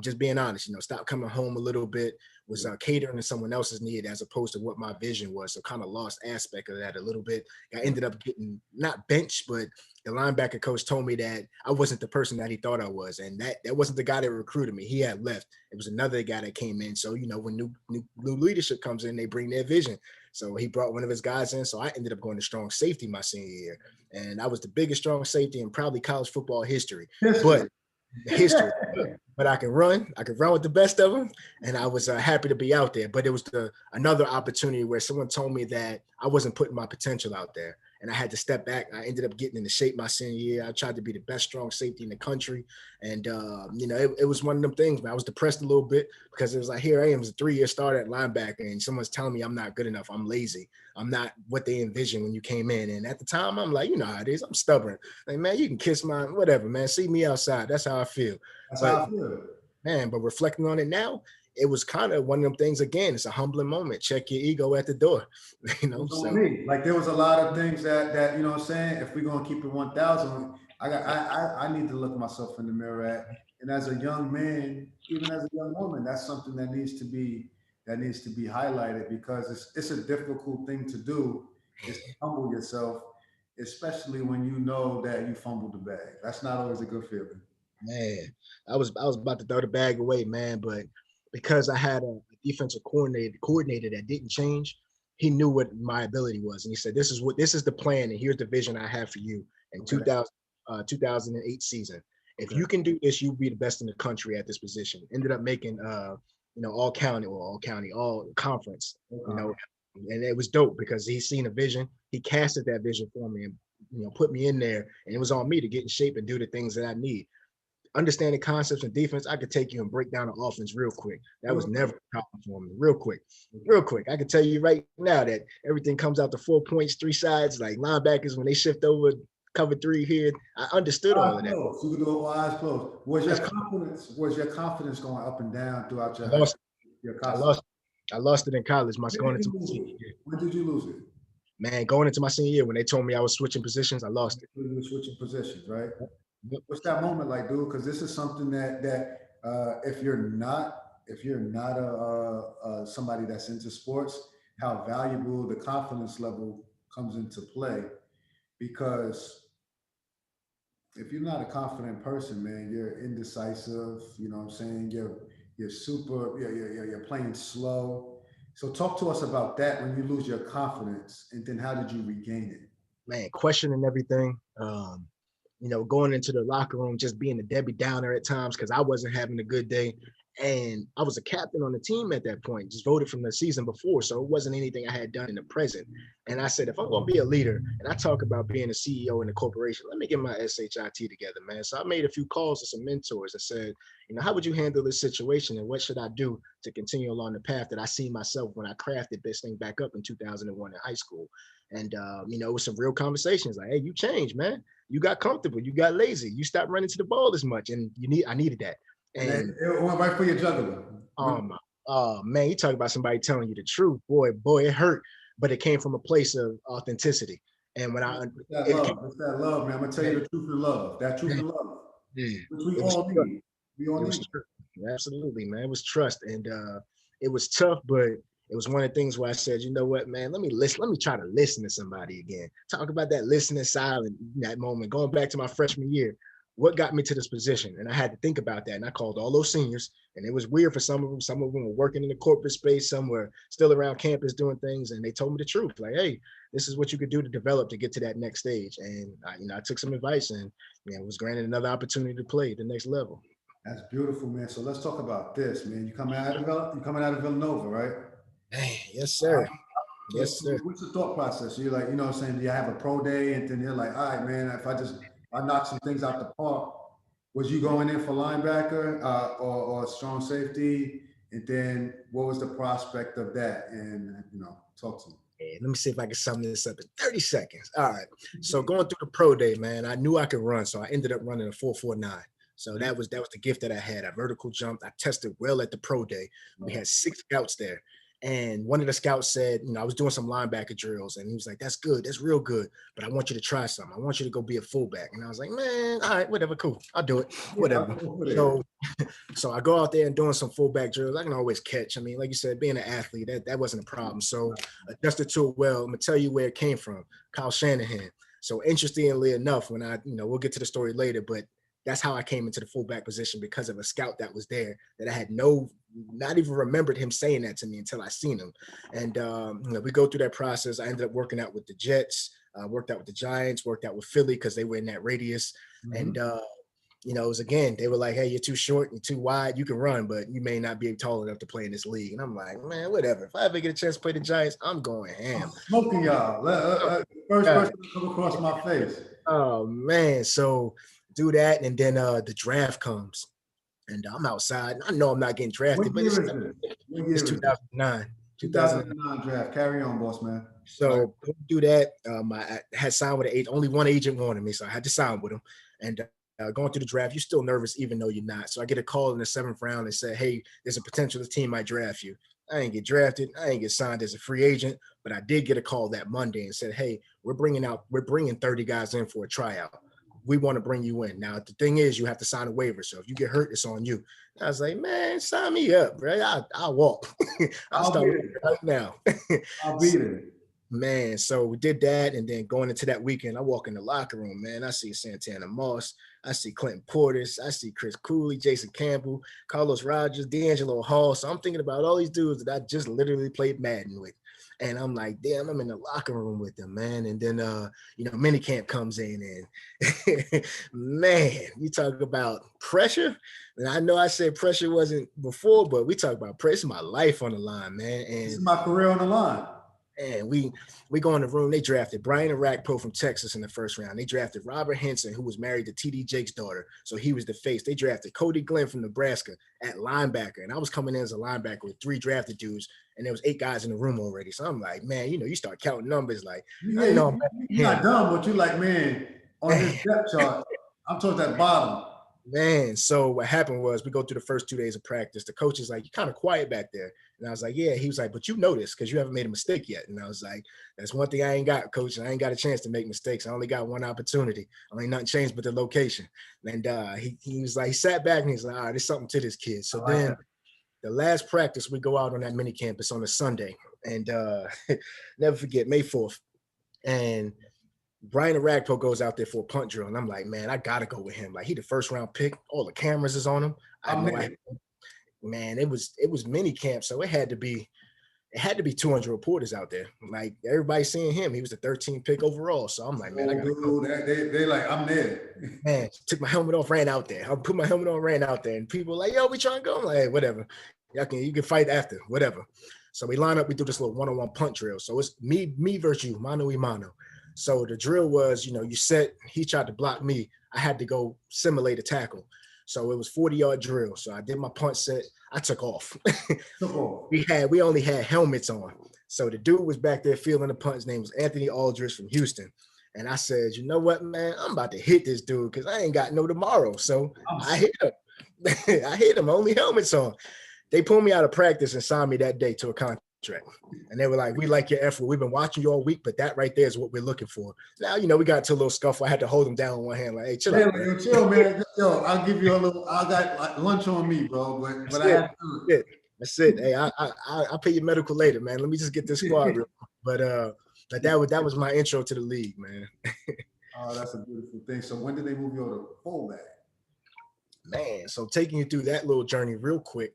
Just being honest, stopped coming home a little bit, was catering to someone else's need as opposed to what my vision was. So kind of lost aspect of that a little bit. I ended up getting not benched, but the linebacker coach told me that I wasn't the person that he thought I was, and that wasn't the guy that recruited me. He had left. It was another guy that came in. So when new leadership comes in, they bring their vision. So he brought one of his guys in. So I ended up going to strong safety my senior year, and I was the biggest strong safety in probably college football history. But History. history. But I can run. I could run with the best of them, and I was happy to be out there. But it was another opportunity where someone told me that I wasn't putting my potential out there, and I had to step back. I ended up getting into shape my senior year. I tried to be the best strong safety in the country, and it was one of them things. Man, I was depressed a little bit because it was like, here I am as a 3-year starter at linebacker, and someone's telling me I'm not good enough. I'm lazy. I'm not what they envisioned when you came in. And at the time, I'm like, you know how it is. I'm stubborn. Like, man, you can kiss my whatever, man. See me outside. That's how I feel. That's But how I feel. man, but reflecting on it now, it was kind of one of them things again. It's a humbling moment. Check your ego at the door, So with So me, like there was a lot of things that you know what I'm saying. If we're gonna keep it 1,000, I need to look myself in the mirror at. And as a young man, even as a young woman, that's something that needs to be highlighted because it's a difficult thing to do. Is to humble yourself, especially when you know that you fumbled the bag. That's not always a good feeling. man, I was about to throw the bag away, man, but because I had a defensive coordinator that didn't change, he knew what my ability was, and he said, "This is the plan, and here's the vision I have for you." In Okay. 2000, 2008 season. If Okay. you can do this, you'll be the best in the country at this position. Ended up making all conference, Okay. and it was dope because he seen a vision. He casted that vision for me and put me in there, and it was on me to get in shape and do the things that I need. Understanding concepts and defense, I could take you and break down the offense real quick. That was never a problem for me. Real quick. I can tell you right now that everything comes out to 4 points, 3 sides, like linebackers when they shift over cover 3 here. I understood all of that. Closed. You could do it with eyes closed. Was That's your confidence going up and down throughout I lost. your I college? lost. I lost it in college. Going into my Lose senior it? year. When did you lose it? Man, going into my senior year when they told me I was switching positions, I lost it. You were switching positions, right? Yep. What's that moment like, dude? Because this is something that if you're not somebody that's into sports, how valuable the confidence level comes into play. Because if you're not a confident person, man, you're indecisive. You know what I'm saying? You're super. You're playing slow. So talk to us about that when you lose your confidence, and then how did you regain it? Man, questioning everything. Going into the locker room, just being a Debbie Downer at times because I wasn't having a good day. And I was a captain on the team at that point, just voted from the season before. So it wasn't anything I had done in the present. And I said, if I'm going to be a leader and I talk about being a CEO in a corporation, let me get my SHIT together, man. So I made a few calls to some mentors. I said, how would you handle this situation? And what should I do to continue along the path that I see myself when I crafted this thing back up in 2001 in high school? And, it was some real conversations like, hey, you changed, man. You got comfortable. You got lazy. You stopped running to the ball as much. And I needed that. And it went right for your jugular. Oh man, you talk about somebody telling you the truth, boy, it hurt, but it came from a place of authenticity. And when it's that love, man. I'm gonna tell you the truth and love. That truth and love, which we all need. We all need. Absolutely, man. It was trust, and it was tough, but it was one of the things where I said, you know what, man, let me listen. Let me try to listen to somebody again. Talk about that listening silent in that moment, going back to my freshman year. What got me to this position? And I had to think about that. And I called all those seniors, and it was weird for some of them. Some of them were working in the corporate space. Some were still around campus doing things. And they told me the truth. Like, hey, this is what you could do to develop to get to that next stage. And I took some advice and was granted another opportunity to play at the next level. That's beautiful, man. So let's talk about this, man. You coming out of Villanova, right? Yes, sir. Yes, sir. What's the thought process? You're like, what I'm saying? Do you have a pro day? And then you're like, all right, man, if I knock some things out the park, was you going in for linebacker or strong safety? And then what was the prospect of that? And, talk to me. Let me see if I can sum this up in 30 seconds. All right. So going through the pro day, man, I knew I could run. So I ended up running a 4.49. So that was the gift that I had. I vertical jumped. I tested well at the pro day. We had 6 scouts there. And one of the scouts said, I was doing some linebacker drills, and he was like, that's good. That's real good. But I want you to try something. I want you to go be a fullback. And I was like, man, all right, whatever, cool. I'll do it. Whatever. So I go out there and doing some fullback drills. I can always catch. I mean, like you said, being an athlete, that wasn't a problem. So adjusted to it well. I'm going to tell you where it came from. Kyle Shanahan. So interestingly enough, when we'll get to the story later, but that's how I came into the fullback position because of a scout that was there that I had not even remembered him saying that to me until I seen him. And, we go through that process. I ended up working out with the Jets, worked out with the Giants, worked out with Philly because they were in that radius. Mm-hmm. And, it was, again, they were like, hey, you're too short, you're too wide, you can run, but you may not be tall enough to play in this league. And I'm like, man, whatever. If I ever get a chance to play the Giants, I'm going ham. I'm smoking y'all. First person to come across my face. Oh, man. So do that, and then the draft comes. And I'm outside. I know I'm not getting drafted, but it's 2009. 2009 draft. Carry on, boss man. So do that. I had signed with only one agent wanted me, so I had to sign with him. And going through the draft, you're still nervous, even though you're not. So I get a call in the 7th round and say, hey, there's a potential the team might draft you. I didn't get drafted. I didn't get signed as a free agent, but I did get a call that Monday and said, hey, we're bringing 30 guys in for a tryout. We want to bring you in. Now, the thing is, you have to sign a waiver. So if you get hurt, it's on you. I was like, man, sign me up, bro. I'll walk. I'll start right now. I'll be there. Man, so we did that. And then going into that weekend, I walk in the locker room, man. I see Santana Moss. I see Clinton Portis. I see Chris Cooley, Jason Campbell, Carlos Rogers, D'Angelo Hall. So I'm thinking about all these dudes that I just literally played Madden with. And I'm like, damn, I'm in the locker room with them, man. And then, minicamp comes in and man, you talk about pressure. And I know I said pressure wasn't before, but we talk about pressure. My life on the line, man. This And is my career on the line. and we go in the room. They drafted Brian Arakpo from Texas in the first round. They drafted Robert Henson, who was married to TD Jake's daughter, so he was the face. They drafted Cody Glenn from Nebraska at linebacker, and I was coming in as a linebacker with 3 drafted dudes, and there was 8 guys in the room already. So I'm like, man, you start counting numbers. Like, Yeah, I know you're not dumb, but you like, man, on this depth chart, I'm towards that bottom. Man, so what happened was we go through the first 2 days of practice. The coach is like, "You're kind of quiet back there." And I was like, "Yeah." He was like, "But you know this because you haven't made a mistake yet." And I was like, "That's one thing I ain't got, coach. I ain't got a chance to make mistakes. I only got one opportunity. Only nothing changed but the location." And he was like, he sat back and he's like, "All right, there's something to this kid." So then the last practice, we go out on that mini campus on a Sunday. And never forget, May 4th. And Brian Arakpo goes out there for a punt drill, and I'm like, man, I gotta go with him. Like, he the first round pick. All the cameras is on him. Man, it was mini camp, so it had to be 200 reporters out there. Like, everybody seeing him. He was the 13th pick overall. So I'm like, man, I gotta go. They like, I'm there. Man, took my helmet off, ran out there. I put my helmet on, ran out there, and people were like, yo, we trying to go. I'm like, hey, whatever. You can fight after, whatever. So we line up, we do this little one-on-one punt drill. So it's me versus you, mano y mano. So the drill was, you set, he tried to block me. I had to go simulate a tackle. So it was 40-yard drill. So I did my punt set. I took off. We only had helmets on. So the dude was back there feeling the punt. His name was Anthony Aldridge from Houston. And I said, you know what, man, I'm about to hit this dude because I ain't got no tomorrow. So I hit him. I hit him, only helmets on. They pulled me out of practice and signed me that day to a contract. And they were like, we like your effort. We've been watching you all week, but that right there is what we're looking for. Now, we got into a little scuffle. I had to hold him down with one hand. Like, hey, chill out, man. Chill, man. Yo, I'll give you a little, I got like lunch on me, bro. But I have to. That's it. Hey, I'll pay your medical later, man. Let me just get this squad real quick. But that was my intro to the league, man. Oh, that's a beautiful thing. So when did they move you over to fullback? Man, so taking you through that little journey real quick.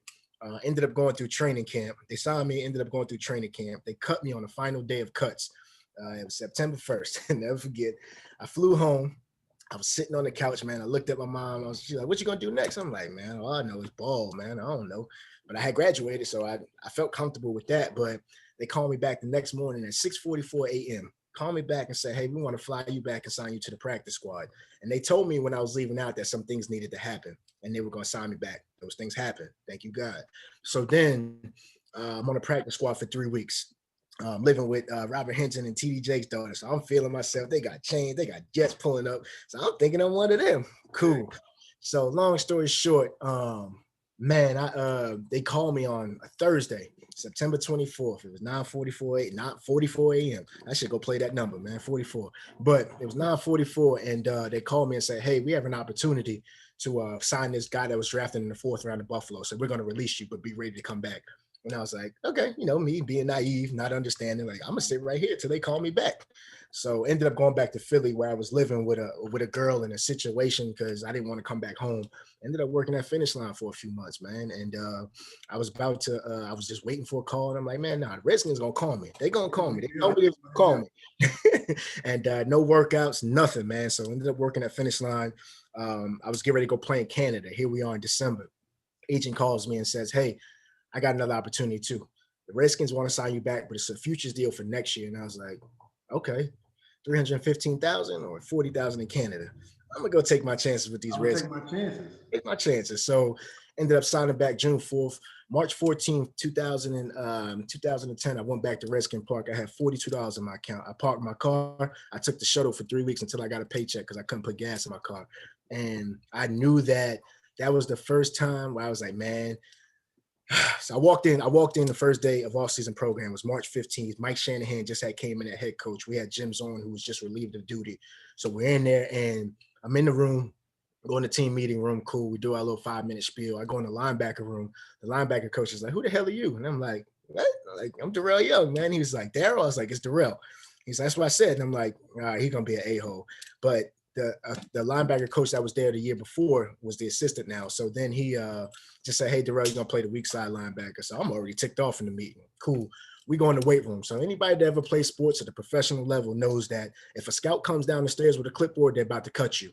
Ended up going through training camp. They signed me, ended up going through training camp. They cut me on the final day of cuts. It was September 1st. Never forget. I flew home. I was sitting on the couch, man. I looked at my mom. She's like, what you going to do next? I'm like, man, all I know is ball, man. I don't know. But I had graduated, so I felt comfortable with that. But they called me back the next morning at 6:44 a.m. Called me back and said, hey, we want to fly you back and sign you to the practice squad. And they told me when I was leaving out that some things needed to happen and they were going to sign me back. Those things happened. Thank you, God. So then I'm on the practice squad for 3 weeks, living with Robert Henson and TD Jake's daughter. So I'm feeling myself. They got chains. They got jets pulling up. So I'm thinking I'm one of them. Cool. So long story short, they called me on a Thursday, September 24th. It was 9:44 a.m. I should go play that number, man, 44. But it was 9:44, and they called me and said, hey, we have an opportunity to sign this guy that was drafted in the 4th round of Buffalo. So we're going to release you, but be ready to come back. And I was like, okay, me being naive, not understanding, like, I'm going to sit right here till they call me back. So ended up going back to Philly where I was living with a girl in a situation because I didn't want to come back home. Ended up working at Finish Line for a few months, man. And I was about to, I was just waiting for a call. And I'm like, man, nah, the Redskins going to call me. They going to call me. They told me they going to call me. And no workouts, nothing, man. So ended up working at Finish Line. I was getting ready to go play in Canada. Here we are in December. Agent calls me and says, hey, I got another opportunity too. The Redskins want to sign you back, but it's a futures deal for next year. And I was like, okay, 315,000 or 40,000 in Canada. I'm gonna go take my chances with these Redskins. Take my chances. So ended up signing back June 4th, March 14th, 2010. I went back to Redskin Park. I had $42 in my account. I parked my car. I took the shuttle for 3 weeks until I got a paycheck because I couldn't put gas in my car. And I knew that was the first time where I was like, man. So I walked in the first day of off-season program. It was March 15th. Mike Shanahan just came in at head coach. We had Jim Zorn, who was just relieved of duty. So we're in there, and I'm in the room, go in the team meeting room. Cool. We do our little 5-minute spiel. I go in the linebacker room. The linebacker coach is like, who the hell are you? And I'm like, what? Like, I'm Darrel Young, man. He was like, Darrel? I was like, it's Darrel. He's like, that's what I said. And I'm like, all right, he's going to be an a-hole. But the linebacker coach that was there the year before was the assistant now. So then he just said, hey, Darrel, you're going to play the weak side linebacker. So I'm already ticked off in the meeting. Cool. we go in the weight room. So anybody that ever plays sports at the professional level knows that if a scout comes down the stairs with a clipboard, they're about to cut you.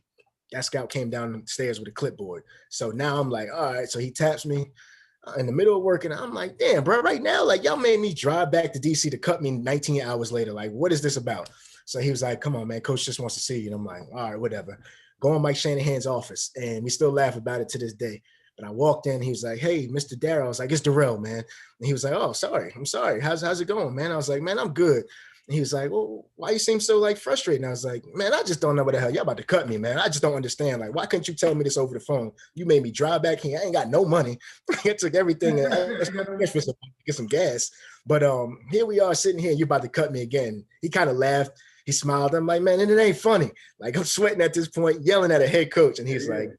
That scout came down the stairs with a clipboard. So now I'm like, all right. So he taps me in the middle of working. I'm like, damn, bro, right now, like y'all made me drive back to DC to cut me 19 hours later. Like, what is this about? So he was like, come on, man, coach just wants to see you. And I'm like, all right, whatever. Go in Mike Shanahan's office. And we still laugh about it to this day. But I walked in, he was like, hey, Mr. Darrel. I was like, it's Darrel, man. And he was like, oh, sorry. I'm sorry. How's it going, man? I was like, man, I'm good. And he was like, well, why you seem so like frustrated? And I was like, man, I just don't know what the hell y'all about to cut me, man. I just don't understand. Like, why couldn't you tell me this over the phone? You made me drive back here. I ain't got no money. I took everything and get some gas. But here we are sitting here. You're about to cut me again. He kind of laughed. He smiled. I'm like, man, and it ain't funny. Like, I'm sweating at this point, yelling at a head coach. And he's like,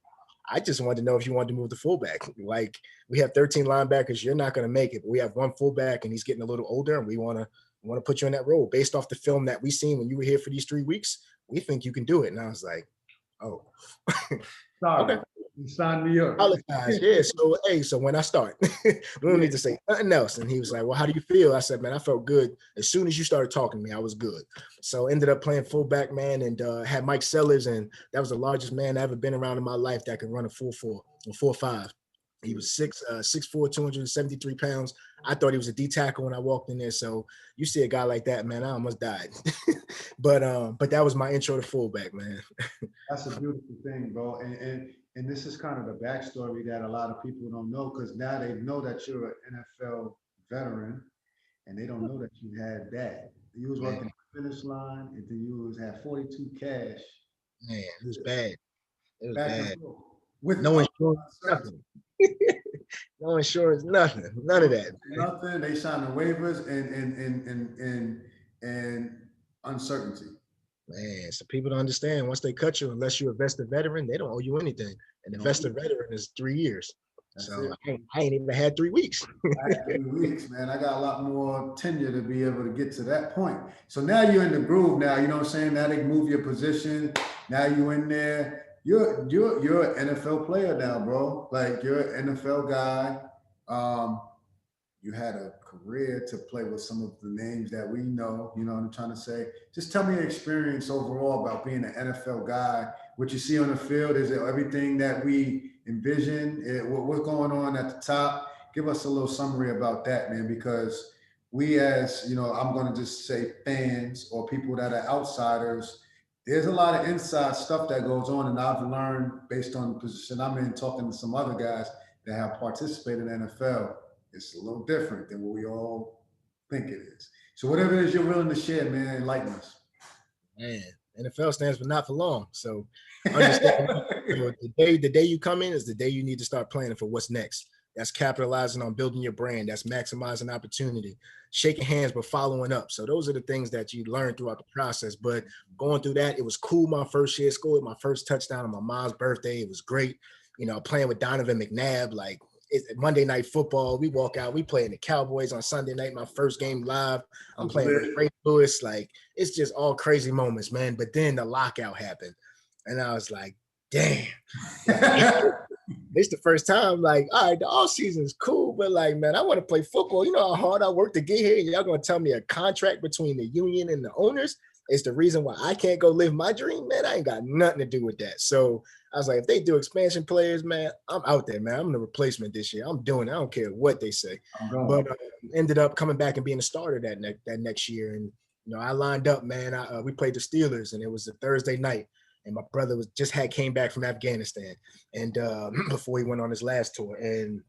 I just wanted to know if you wanted to move the fullback. Like, we have 13 linebackers. You're not going to make it. But we have one fullback, and he's getting a little older, and we want to put you in that role. Based off the film that we seen when you were here for these 3 weeks, we think you can do it. And I was like, oh. Sorry. Okay. You signed me up. Yeah. So, hey, so when I start, we don't need to say nothing else. And he was like, well, how do you feel? I said, man, I felt good. As soon as you started talking to me, I was good. So ended up playing fullback, man, and had Mike Sellers. And that was the largest man I ever been around in my life that could run a 4.4 or 4.5. He was 6'4", 273 pounds. I thought he was a D tackle when I walked in there. So you see a guy like that, man, I almost died. but that was my intro to fullback, man. That's a beautiful thing, bro. And this is kind of the backstory that a lot of people don't know, because now they know that you're an NFL veteran, and they don't know that you had that. You was working the finish line, and then you had 42 cash. Man, it was bad. It was back bad. With no insurance, nothing. No insurance, nothing. None of that. Nothing. They signed the waivers and uncertainty. Man, so people don't understand. Once they cut you, unless you're a vested veteran, they don't owe you anything. And the vested veteran is 3 years. That's so I ain't even had 3 weeks. I had 3 weeks, man. I got a lot more tenure to be able to get to that point. So now you're in the groove now, you know what I'm saying? Now they move your position. Now you're in there. You're an NFL player now, bro. Like, you're an NFL guy. You had a career to play with some of the names that we know, you know what I'm trying to say? Just tell me your experience overall about being an NFL guy. What you see on the field, is it everything that we envision? What's going on at the top? Give us a little summary about that, man, because we, as, you know, I'm going to just say fans or people that are outsiders, there's a lot of inside stuff that goes on, and I've learned based on the position I'm in, talking to some other guys that have participated in the NFL. It's a little different than what we all think it is. So whatever it is you're willing to share, man, enlighten us. Man, NFL stands for not for long. So understand, the day you come in is the day you need to start planning for what's next. That's capitalizing on building your brand. That's maximizing opportunity, shaking hands, but following up. So those are the things that you learn throughout the process. But going through that, it was cool. My first year of school, my first touchdown on my mom's birthday. It was great. You know, playing with Donovan McNabb, like, it's Monday Night Football. We walk out. We playing the Cowboys on Sunday night. My first game live. I'm playing with Ray Lewis. Like, it's just all crazy moments, man. But then the lockout happened, and I was like, damn. It's the first time. Like, all right, the off season is cool, but like, man, I want to play football. You know how hard I worked to get here. Y'all gonna tell me a contract between the union and the owners is the reason why I can't go live my dream? Man, I ain't got nothing to do with that. So I was like, if they do expansion players, man, I'm out there, man. I'm the replacement this year. I'm doing it. I don't care what they say. But ended up coming back and being a starter that next year. And, you know, I lined up, man. We played the Steelers, and it was a Thursday night. And my brother came back from Afghanistan, and before he went on his last tour. And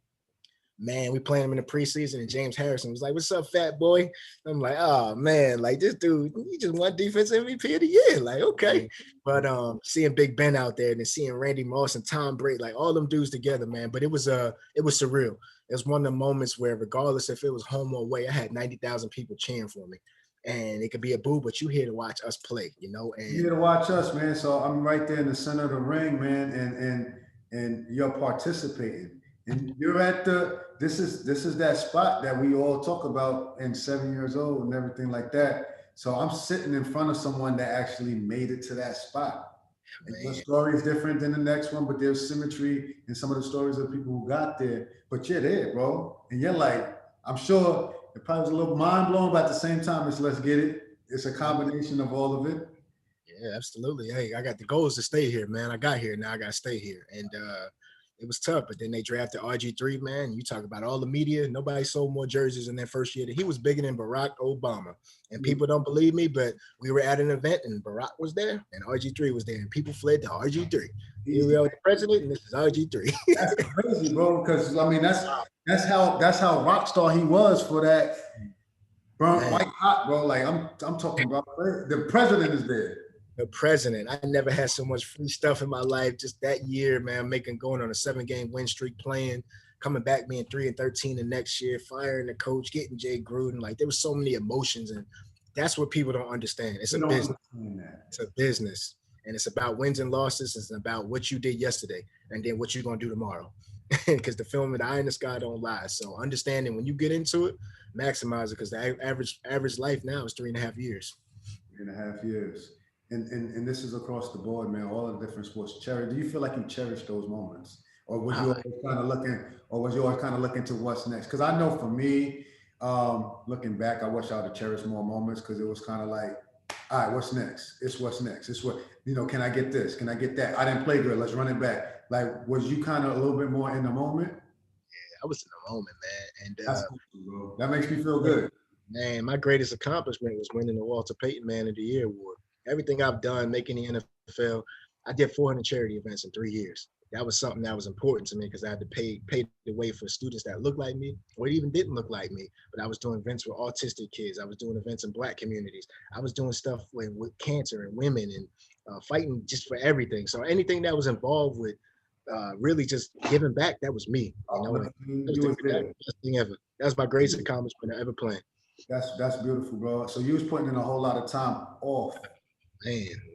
man, we playing him in the preseason, and James Harrison was like, "What's up, fat boy?" I'm like, "Oh man, like this dude, he just won defensive MVP of the year." Like, okay, but seeing Big Ben out there and then seeing Randy Moss and Tom Brady, like all them dudes together, man. But it was surreal. It was one of the moments where, regardless if it was home or away, I had 90,000 people cheering for me. And it could be a boo, but you here to watch us play, you know. And you here to watch us, man. So I'm right there in the center of the ring, man, and you're participating. And you're at this is that spot that we all talk about in 7 years old and everything like that. So I'm sitting in front of someone that actually made it to that spot. And your story is different than the next one, but there's symmetry in some of the stories of people who got there. But you're there, bro. And you're like, I'm sure it probably was a little mind blowing, but at the same time, it's let's get it. It's a combination of all of it. Yeah, absolutely. Hey, I got the goals to stay here, man. I got here. Now I got to stay here. And it was tough, but then they drafted RG3, man. You talk about all the media. Nobody sold more jerseys in that first year. He was bigger than Barack Obama. And people don't believe me, but we were at an event and Barack was there and RG3 was there. And people fled to RG3. Here we are with the president, and this is RG3. That's crazy, bro. Because I mean, that's how rock star he was for that burnt white hot, bro. Like I'm talking about the president is there. The president. I never had so much free stuff in my life. Just that year, man, going on a 7-game win streak, playing, coming back being 3-13 the next year, firing the coach, getting Jay Gruden. Like there was so many emotions, and that's what people don't understand. It's a business. It's a business, and it's about wins and losses. It's about what you did yesterday, and then what you're gonna do tomorrow. Because the film of the eye in the sky don't lie. So understanding when you get into it, maximize it. Because the average life now is 3.5 years. 3.5 years. And this is across the board, man, all the different sports. Do you feel like you cherish those moments? Or was you always kind of looking to what's next? Because I know for me, looking back, I wish I would have cherished more moments because it was kind of like, all right, what's next? It's what's next. It's what, can I get this? Can I get that? I didn't play good. Let's run it back. Like, was you kind of a little bit more in the moment? Yeah, I was in the moment, man. And that's cool, bro. That makes me feel good. Man, my greatest accomplishment was winning the Walter Payton Man of the Year award. Everything I've done, making the NFL, I did 400 charity events in 3 years. That was something that was important to me because I had to pay the way for students that looked like me or even didn't look like me. But I was doing events with autistic kids. I was doing events in Black communities. I was doing stuff with cancer and women and fighting just for everything. So anything that was involved with really just giving back, that was me. Best thing ever. That was my greatest accomplishment I ever planned. That's beautiful, bro. So you was putting in a whole lot of time off.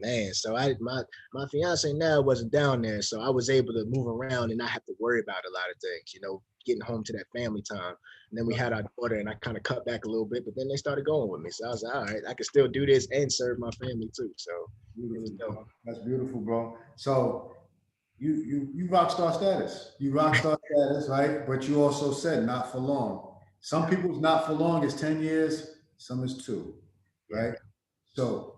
Man. So my fiance now wasn't down there, so I was able to move around and not have to worry about a lot of things, getting home to that family time. And then we had our daughter, and I kind of cut back a little bit, but then they started going with me. So I was like, all right, I can still do this and serve my family too. So it was dope. That's beautiful, bro. So you rock star status. You rock star status, right? But you also said not for long. Some people's not for long is 10 years, some is 2, right? So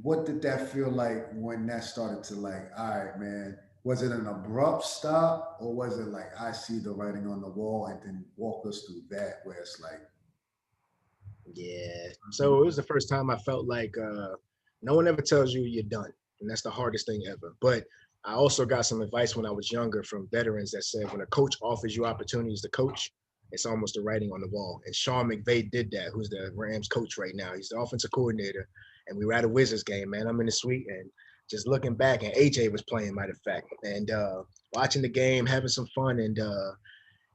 what did that feel like when that started to like, all right, man, was it an abrupt stop or was it like, I see the writing on the wall, and then walk us through that where it's like. Yeah. So it was the first time I felt like no one ever tells you you're done. And that's the hardest thing ever. But I also got some advice when I was younger from veterans that said when a coach offers you opportunities to coach, it's almost the writing on the wall. And Sean McVay did that, who's the Rams coach right now. He's the offensive coordinator. And we were at a Whizzers game, man. I'm in the suite and just looking back, and AJ was playing, matter of fact, and watching the game, having some fun. And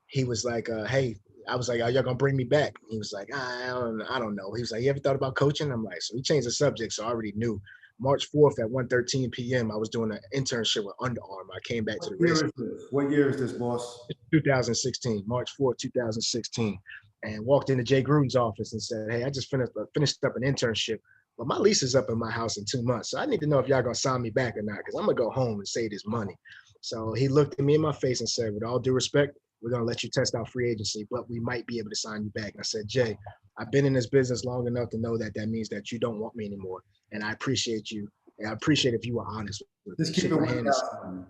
he was like, hey, I was like, are y'all gonna bring me back? He was like, I don't know. He was like, you ever thought about coaching? I'm like, so he changed the subject, so I already knew. March 4th at 1:13 p.m., I was doing an internship with Under Armour. I came back to the Redskins. What year is this, boss? 2016, March 4th, 2016. And walked into Jay Gruden's office and said, hey, I just finished up an internship, but my lease is up in my house in 2 months. So I need to know if y'all gonna sign me back or not, because I'm gonna go home and save this money. So he looked at me in my face and said, with all due respect, we're gonna let you test out free agency, but we might be able to sign you back. And I said, Jay, I've been in this business long enough to know that means that you don't want me anymore. And I appreciate you. And I appreciate if you were honest with me. Just keep it 1,000.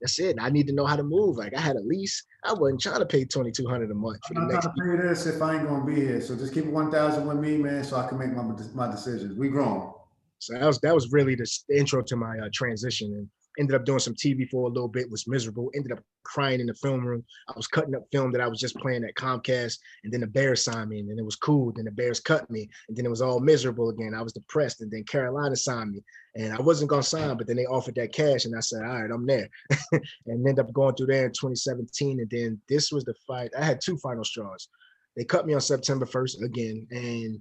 That's it. I need to know how to move. Like I had a lease. I wasn't trying to pay $2,200 a month for the I'm not next. trying to pay this if I ain't gonna be here. So just keep it 1,000 with me, man, so I can make my decisions. We grown. So that was really the intro to my transition, and ended up doing some TV for a little bit. Was miserable. Ended up crying in the film room. I was cutting up film that I was just playing at Comcast, and then the Bears signed me, and then it was cool. Then the Bears cut me, and then it was all miserable again. I was depressed, and then Carolina signed me, and I wasn't gonna sign, but then they offered that cash, and I said, all right, I'm there, and ended up going through there in 2017. And then this was the fight. I had 2 final straws. They cut me on September 1st again, and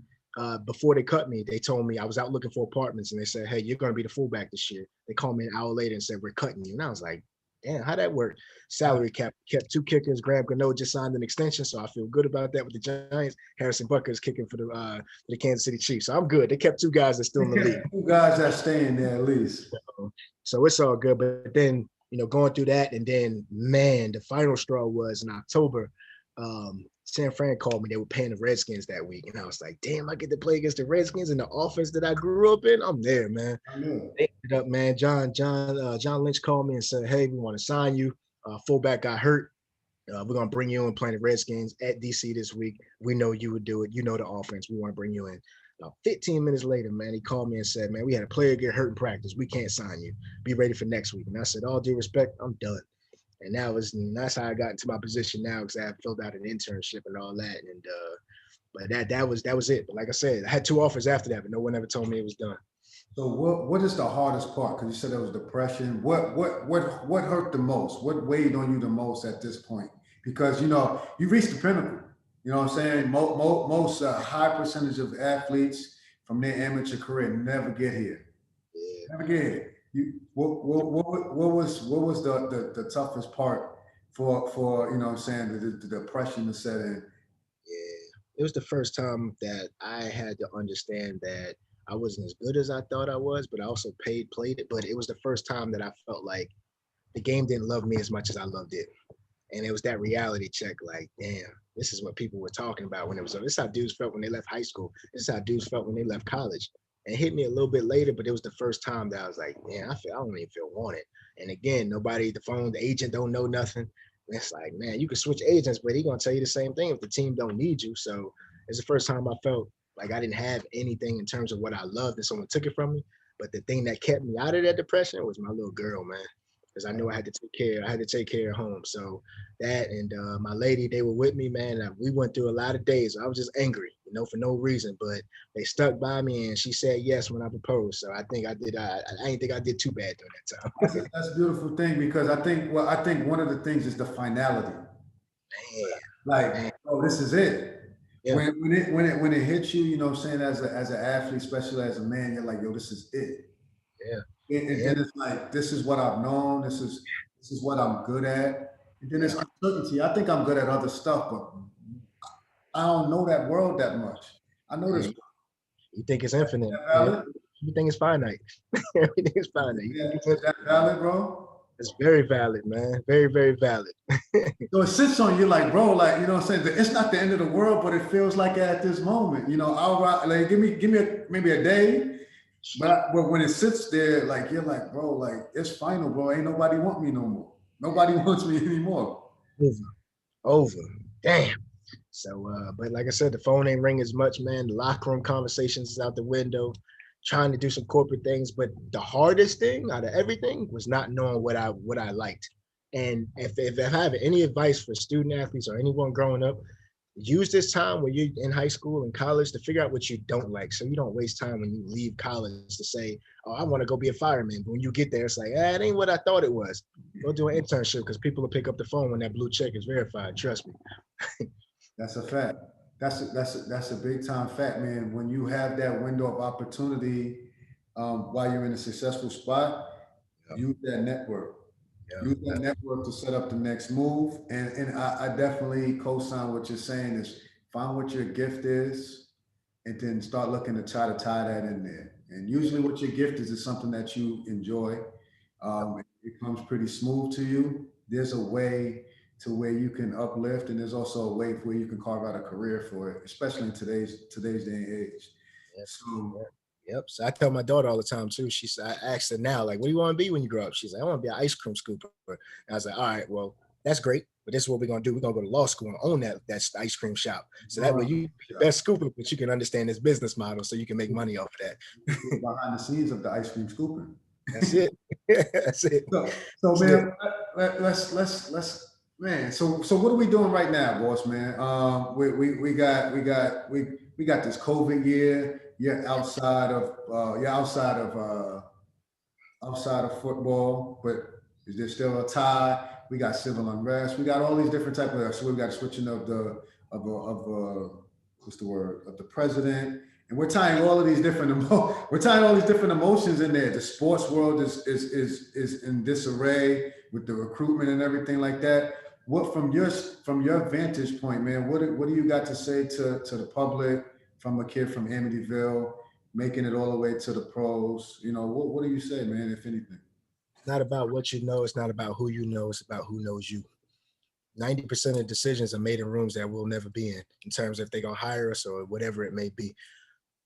before they cut me, they told me I was out looking for apartments, and they said, hey, you're going to be the fullback this year. They called me an hour later and said, we're cutting you. And I was like, damn, how'd that work? Salary cap, kept 2 kickers. Graham Gano just signed an extension, so I feel good about that with the Giants. Harrison Butker is kicking for the Kansas City Chiefs. So I'm good. They kept 2 guys that's still in the league. 2 guys that staying there at least. So it's all good. But then, going through that, and then, man, the final straw was in October. San Fran called me. They were paying the Redskins that week, and I was like, "Damn, I get to play against the Redskins in the offense that I grew up in. I'm there, man." I knew. They ended up, man. John Lynch called me and said, "Hey, we want to sign you. Fullback got hurt. We're gonna bring you in playing the Redskins at DC this week. We know you would do it. You know the offense. We want to bring you in." About 15 minutes later, man, he called me and said, "Man, we had a player get hurt in practice. We can't sign you. Be ready for next week." And I said, "All due respect, I'm done." And that's how I got into my position now, because I filled out an internship and all that. And but that was it. But like I said, I had 2 offers after that, but no one ever told me it was done. So what is the hardest part? Because you said there was depression. What hurt the most? What weighed on you the most at this point? Because you reached the pinnacle. You know what I'm saying? Most high percentage of athletes from their amateur career never get here. Yeah. Never get here. What was the toughest part for what I'm saying, the depression to set in? Yeah, it was the first time that I had to understand that I wasn't as good as I thought I was, but I also played it. But it was the first time that I felt like the game didn't love me as much as I loved it. And it was that reality check, like, damn, this is what people were talking about when it was. This is how dudes felt when they left high school. This is how dudes felt when they left college. And it hit me a little bit later, but it was the first time that I was like, man, I don't even feel wanted. And again, nobody, the agent don't know nothing. And it's like, man, you can switch agents, but he gonna tell you the same thing if the team don't need you. So it's the first time I felt like I didn't have anything in terms of what I loved and someone took it from me. But the thing that kept me out of that depression was my little girl, man, because I knew I had to take care of home. So that and my lady, they were with me, man. We went through a lot of days. I was just angry, for no reason, but they stuck by me, and she said yes when I proposed. So I think I did. I didn't think I did too bad during that time. That's a beautiful thing, because I think one of the things is the finality. Man, man, Like, oh, this is it. yeah, When it hits you, what I'm saying, as an athlete, especially as a man, you're like, yo, this is it. yeah, And yeah, then it's like, this is what I've known. This is what I'm good at. And then yeah. it's uncertainty. I think I'm good at other stuff, but I don't know that world that much. I know this. Yeah. You think it's infinite? Is that Yeah, valid? everything is finite. Everything is finite. You think Yeah, it's is that infinite? valid, bro? It's very valid, man. Very, very valid. So it sits on you like, bro, like, what I'm saying, it's not the end of the world, but it feels like at this moment, like, maybe a day, but when it sits there, like, you're like, bro, like, it's final, bro. Ain't nobody want me no more. Nobody wants me anymore. Over, over. Damn. So, but like I said, the phone ain't ring as much, man. The locker room conversations is out the window. Trying to do some corporate things, but the hardest thing out of everything was not knowing what I liked. And if I have any advice for student athletes or anyone growing up, use this time when you're in high school and college to figure out what you don't like, so you don't waste time when you leave college to say, "Oh, I want to go be a fireman." But when you get there, it's like, it ain't what I thought it was. Go do an internship, because people will pick up the phone when that blue check is verified. Trust me. That's a fact. That's a big time fact, man. When you have that window of opportunity, while you're in a successful spot, Yeah, use that network. yeah, Use that network to set up the next move. And I definitely co-sign what you're saying, is find what your gift is, and then start looking to try to tie that in there. And usually what your gift is something that you enjoy. It comes pretty smooth to you. There's a way to where you can uplift, and there's also a way where you can carve out a career for it, especially in today's day and age. yeah. So Yep. So I tell my daughter all the time too. I asked her now, like, what do you want to be when you grow up? She's like, I want to be an ice cream scooper. And I was like, all right, well, that's great. But this is what we're gonna do. We're gonna go to law school and own that ice cream shop. So that way you be the best scooper, but you can understand this business model, so you can make money off of that. behind the scenes of the ice cream scooping. That's it. That's it. So That's it. man, let's man. So what are we doing right now, boss man? We got this COVID year. You're outside of football, but is there still a tie? We got civil unrest. We got all these different type of. So we got switching of the what's the word, of the president, and we're tying all of these different we're tying all these different emotions in there. The sports world is in disarray with the recruitment and everything like that. What, from your vantage point, man? What do you got to say to the public, from a kid from Amityville making it all the way to the pros? What do you say, man, if anything? It's not about what you know. It's not about who you know. It's about who knows you. 90% of decisions are made in rooms that we'll never be in terms of if they're going to hire us or whatever it may be.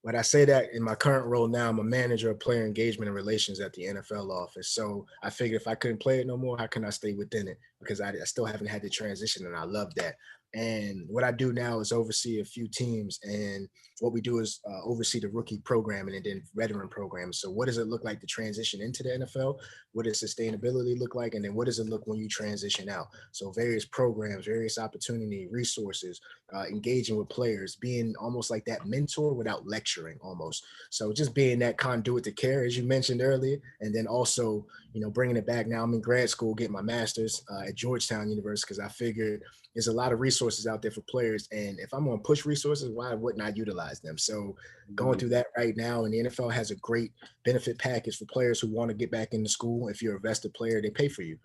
But I say that in my current role now, I'm a manager of player engagement and relations at the NFL office. So I figured if I couldn't play it no more, how can I stay within it? Because I still haven't had the transition, and I love that. And what I do now is oversee a few teams. And what we do is oversee the rookie programming and then veteran programming. So what does it look like to transition into the NFL? What does sustainability look like? And then what does it look when you transition out? So various programs, various opportunity, resources, engaging with players, being almost like that mentor without lecturing almost. So just being that conduit to care, as you mentioned earlier, and then also, bringing it back now. I'm in grad school, getting my master's at Georgetown University because I figured there's a lot of resources out there for players. And if I'm going to push resources, why wouldn't I utilize them? So going through that right now, and the NFL has a great benefit package for players who want to get back into school. If you're a vested player, they pay for you.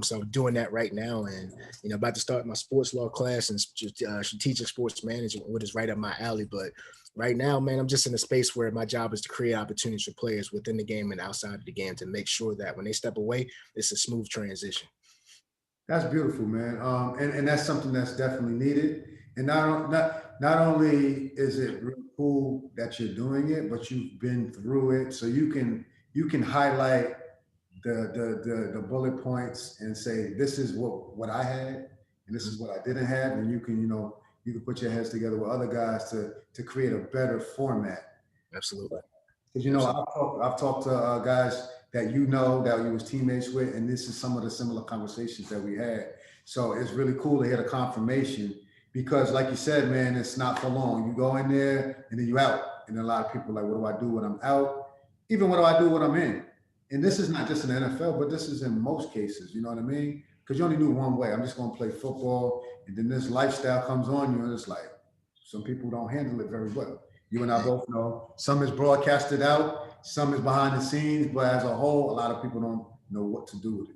So I'm doing that right now, and about to start my sports law class and strategic sports management, which is right up my alley. But right now, man, I'm just in a space where my job is to create opportunities for players within the game and outside of the game to make sure that when they step away, it's a smooth transition. That's beautiful, man. And that's something that's definitely needed. And not only is it really cool that you're doing it, but you've been through it, so you can highlight the bullet points and say this is what I had and this is what I didn't have, and you can put your heads together with other guys to create a better format. Absolutely. Because I've talked to guys that that you was teammates with, and this is some of the similar conversations that we had. So it's really cool to hear the confirmation because, like you said, man, it's not for long. You go in there and then you out, and a lot of people are like, what do I do when I'm out? Even what do I do when I'm in? And this is not just in the NFL, but this is in most cases. You know what I mean? Because you only do one way. I'm just going to play football, and then this lifestyle comes on you, and it's like some people don't handle it very well. You and I both know some is broadcasted out, some is behind the scenes, but as a whole, a lot of people don't know what to do with it.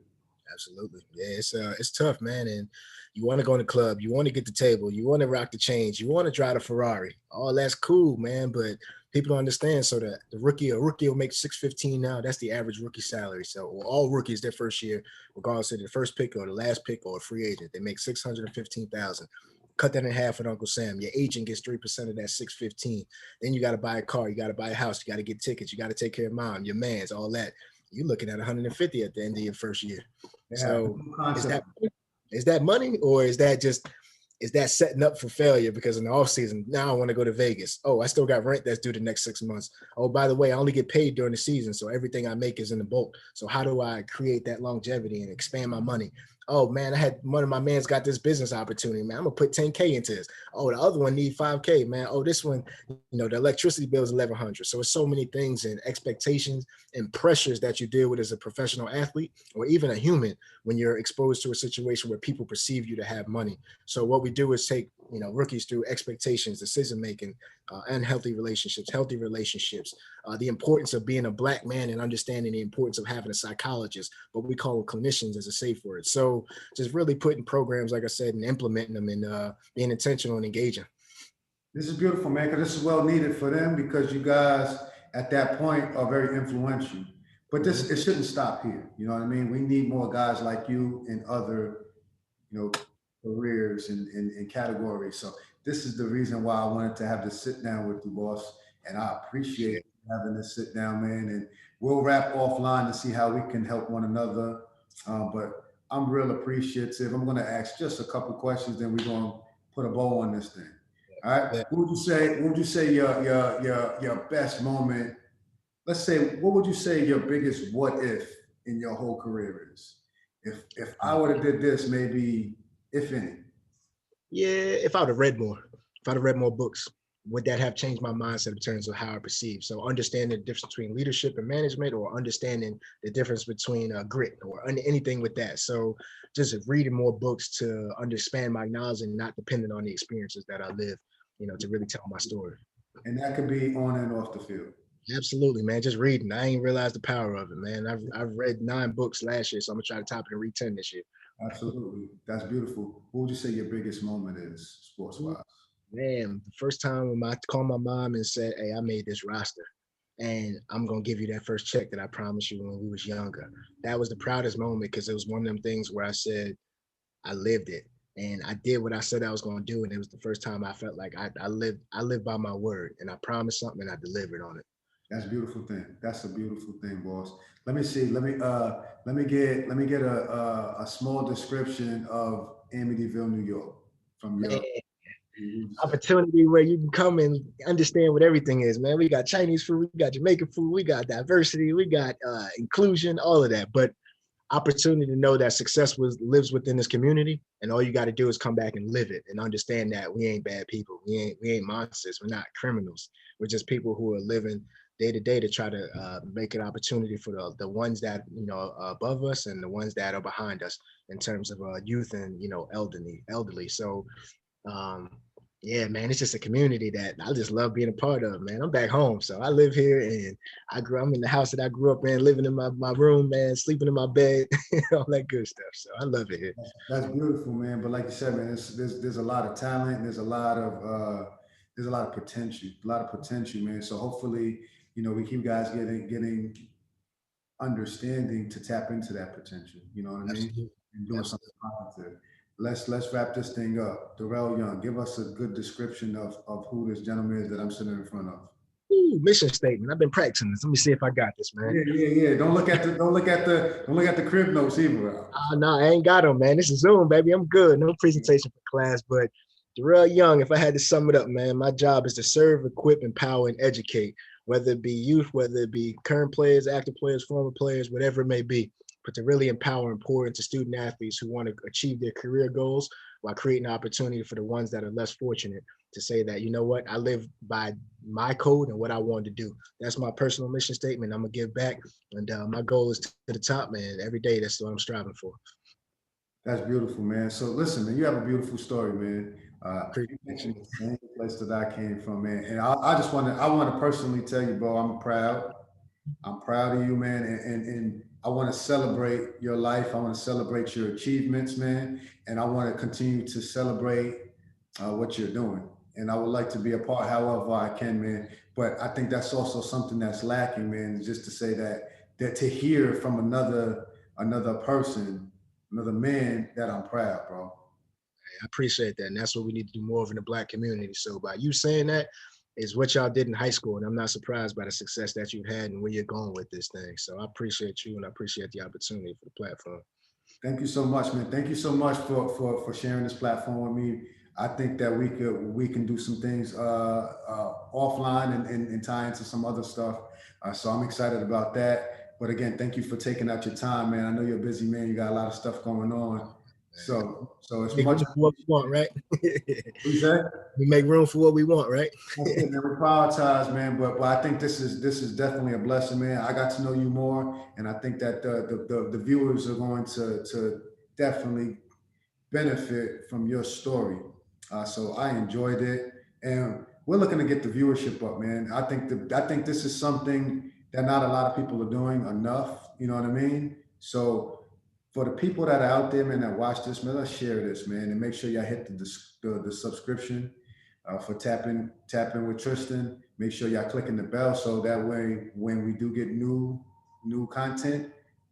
Absolutely. Yeah, it's tough, man. And you want to go in the club, you want to get the table, you want to rock the chains, you want to drive the Ferrari. All that's cool, man. But people don't understand. So a rookie will make $615 now. That's the average rookie salary. So all rookies their first year, regardless of the first pick or the last pick or a free agent, they make $615,000. Cut that in half with Uncle Sam. Your agent gets 3% of that 615. Then you got to buy a car, you got to buy a house, you got to get tickets, you got to take care of mom, your man's, all that. You're looking at 150 at the end of your first year. Yeah, So concept. is that money, or is that setting up for failure? Because in the off season, now I want to go to Vegas. Oh, I still got rent that's due the next 6 months. Oh, by the way, I only get paid during the season, so everything I make is in the bulk. So how do I create that longevity and expand my money? Oh man, I had one of my mans got this business opportunity, man. I'm gonna put 10K into this. Oh, the other one need 5K, man. Oh, this one, the electricity bill is 1,100. So it's so many things and expectations and pressures that you deal with as a professional athlete or even a human when you're exposed to a situation where people perceive you to have money. So what we do is take rookies through expectations, decision making, unhealthy relationships, healthy relationships, the importance of being a Black man and understanding the importance of having a psychologist, what we call clinicians as a safe word. So just really putting programs, like I said, and implementing them and being intentional and engaging. This is beautiful, man, because this is well needed for them because you guys at that point are very influential. But it shouldn't stop here. You know what I mean? We need more guys like you in other, careers and categories. So this is the reason why I wanted to have this sit down with you, boss. And I appreciate having this sit down, man. And we'll wrap offline to see how we can help one another. But I'm real appreciative. I'm going to ask just a couple questions, then we're going to put a bow on this thing. All right. Yeah. What would you say your best moment? Let's say, what would you say your biggest what if in your whole career is? If I would have did this, maybe if any. Yeah, if I'd have read more, if I'd have read more books, would that have changed my mindset in terms of how I perceive? So understanding the difference between leadership and management, or understanding the difference between grit or anything with that. So just reading more books to understand my knowledge and not dependent on the experiences that I live, to really tell my story. And that could be on and off the field. Absolutely, man. Just reading. I ain't realized the power of it, man. I've read 9 books last year, so I'm gonna try to top it and read 10 this year. Absolutely. That's beautiful. What would you say your biggest moment is sports wise? Man, the first time when I called my mom and said, "Hey, I made this roster, and I'm gonna give you that first check that I promised you when we was younger." That was the proudest moment because it was one of them things where I said, I lived it. And I did what I said I was going to do. And it was the first time I felt like I lived by my word, and I promised something and I delivered on it. That's a beautiful thing. That's a beautiful thing, boss. Let me see. Let me get a small description of Amityville, New York, from Man, your. You said. opportunity where you can come and understand what everything is, man. We got Chinese food, we got Jamaican food, we got diversity, we got inclusion, all of that. But opportunity to know that lives within this community, and all you got to do is come back and live it and understand that we ain't bad people, we ain't monsters, we're not criminals, we're just people who are living day to day to try to make an opportunity for the ones that are above us and the ones that are behind us in terms of youth and elderly. So um, yeah, man, it's just a community that I just love being a part of, man. I'm back home, so I live here, and I'm in the house that I grew up in, living in my room, man, sleeping in my bed, all that good stuff. So I love it here. That's beautiful, man. But like you said, man, there's a lot of talent. There's a lot of potential, man. So hopefully, we keep guys getting understanding to tap into that potential. You know what I mean? Absolutely. And doing something Absolutely. positive. Let's wrap this thing up. Darrell Young, give us a good description of who this gentleman is that I'm sitting in front of. Ooh, mission statement. I've been practicing this. Let me see if I got this, man. Yeah. Don't look at the crib notes either. No, I ain't got them, man. This is Zoom, baby. I'm good. No presentation for class, but Darrell Young, if I had to sum it up, man, my job is to serve, equip, empower, and educate, whether it be youth, whether it be current players, active players, former players, whatever it may be, but to really empower and pour into student athletes who want to achieve their career goals while creating opportunity for the ones that are less fortunate to say that, you know what, I live by my code and what I want to do. That's my personal mission statement. I'm going to give back. And my goal is to the top, man. Every day, that's what I'm striving for. That's beautiful, man. So listen, man, you have a beautiful story, man. You Appreciate you. mentioned the same place that I came from, man. And I want to personally tell you, bro, I'm proud. I'm proud of you, man. And I want to celebrate your life. I want to celebrate your achievements, man. And I want to continue to celebrate what you're doing. And I would like to be a part, however I can, man. But I think that's also something that's lacking, man, is just to say that to hear from another person, another man, that I'm proud, bro. I appreciate that. And that's what we need to do more of in the Black community. So by you saying that is what y'all did in high school. And I'm not surprised by the success that you've had and where you're going with this thing. So I appreciate you, and I appreciate the opportunity for the platform. Thank you so much, man. Thank you so much for sharing this platform with me. I think that we can do some things offline and tie into some other stuff. So I'm excited about that. But again, thank you for taking out your time, man. I know you're a busy man. You got a lot of stuff going on. So it's Make much room for what we want, right? we say. We make room for what we want, right? That's it, man. We prioritize, man. But I think this is definitely a blessing, man. I got to know you more, and I think that the viewers are going to definitely benefit from your story. So I enjoyed it, and we're looking to get the viewership up, man. I think this is something that not a lot of people are doing enough. You know what I mean? So for the people that are out there, man, that watch this, man, let's share this, man, and make sure y'all hit the subscription for tapping with Tristan. Make sure y'all clicking the bell so that way when we do get new content,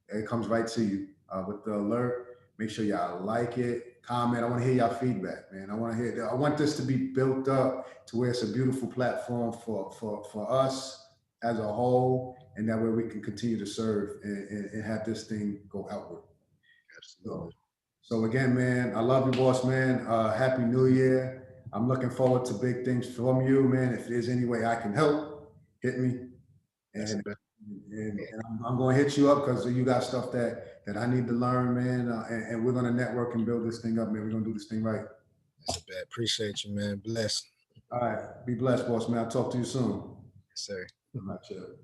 it comes right to you with the alert. Make sure y'all like it, comment. I want to hear y'all feedback, man. I want this to be built up to where it's a beautiful platform for us as a whole, and that way we can continue to serve and have this thing go outward. So, Absolutely. so again, man, I love you, boss, man. Happy New Year. I'm looking forward to big things from you, man. If there's any way I can help, hit me. That's And the best. and I'm going to hit you up because you got stuff that I need to learn, man. And we're going to network and build this thing up, man. We're going to do this thing right. That's a bad. Appreciate you, man. Bless. All right. Be blessed, boss, man. I'll talk to you soon. Yes, sir. I'm not sure.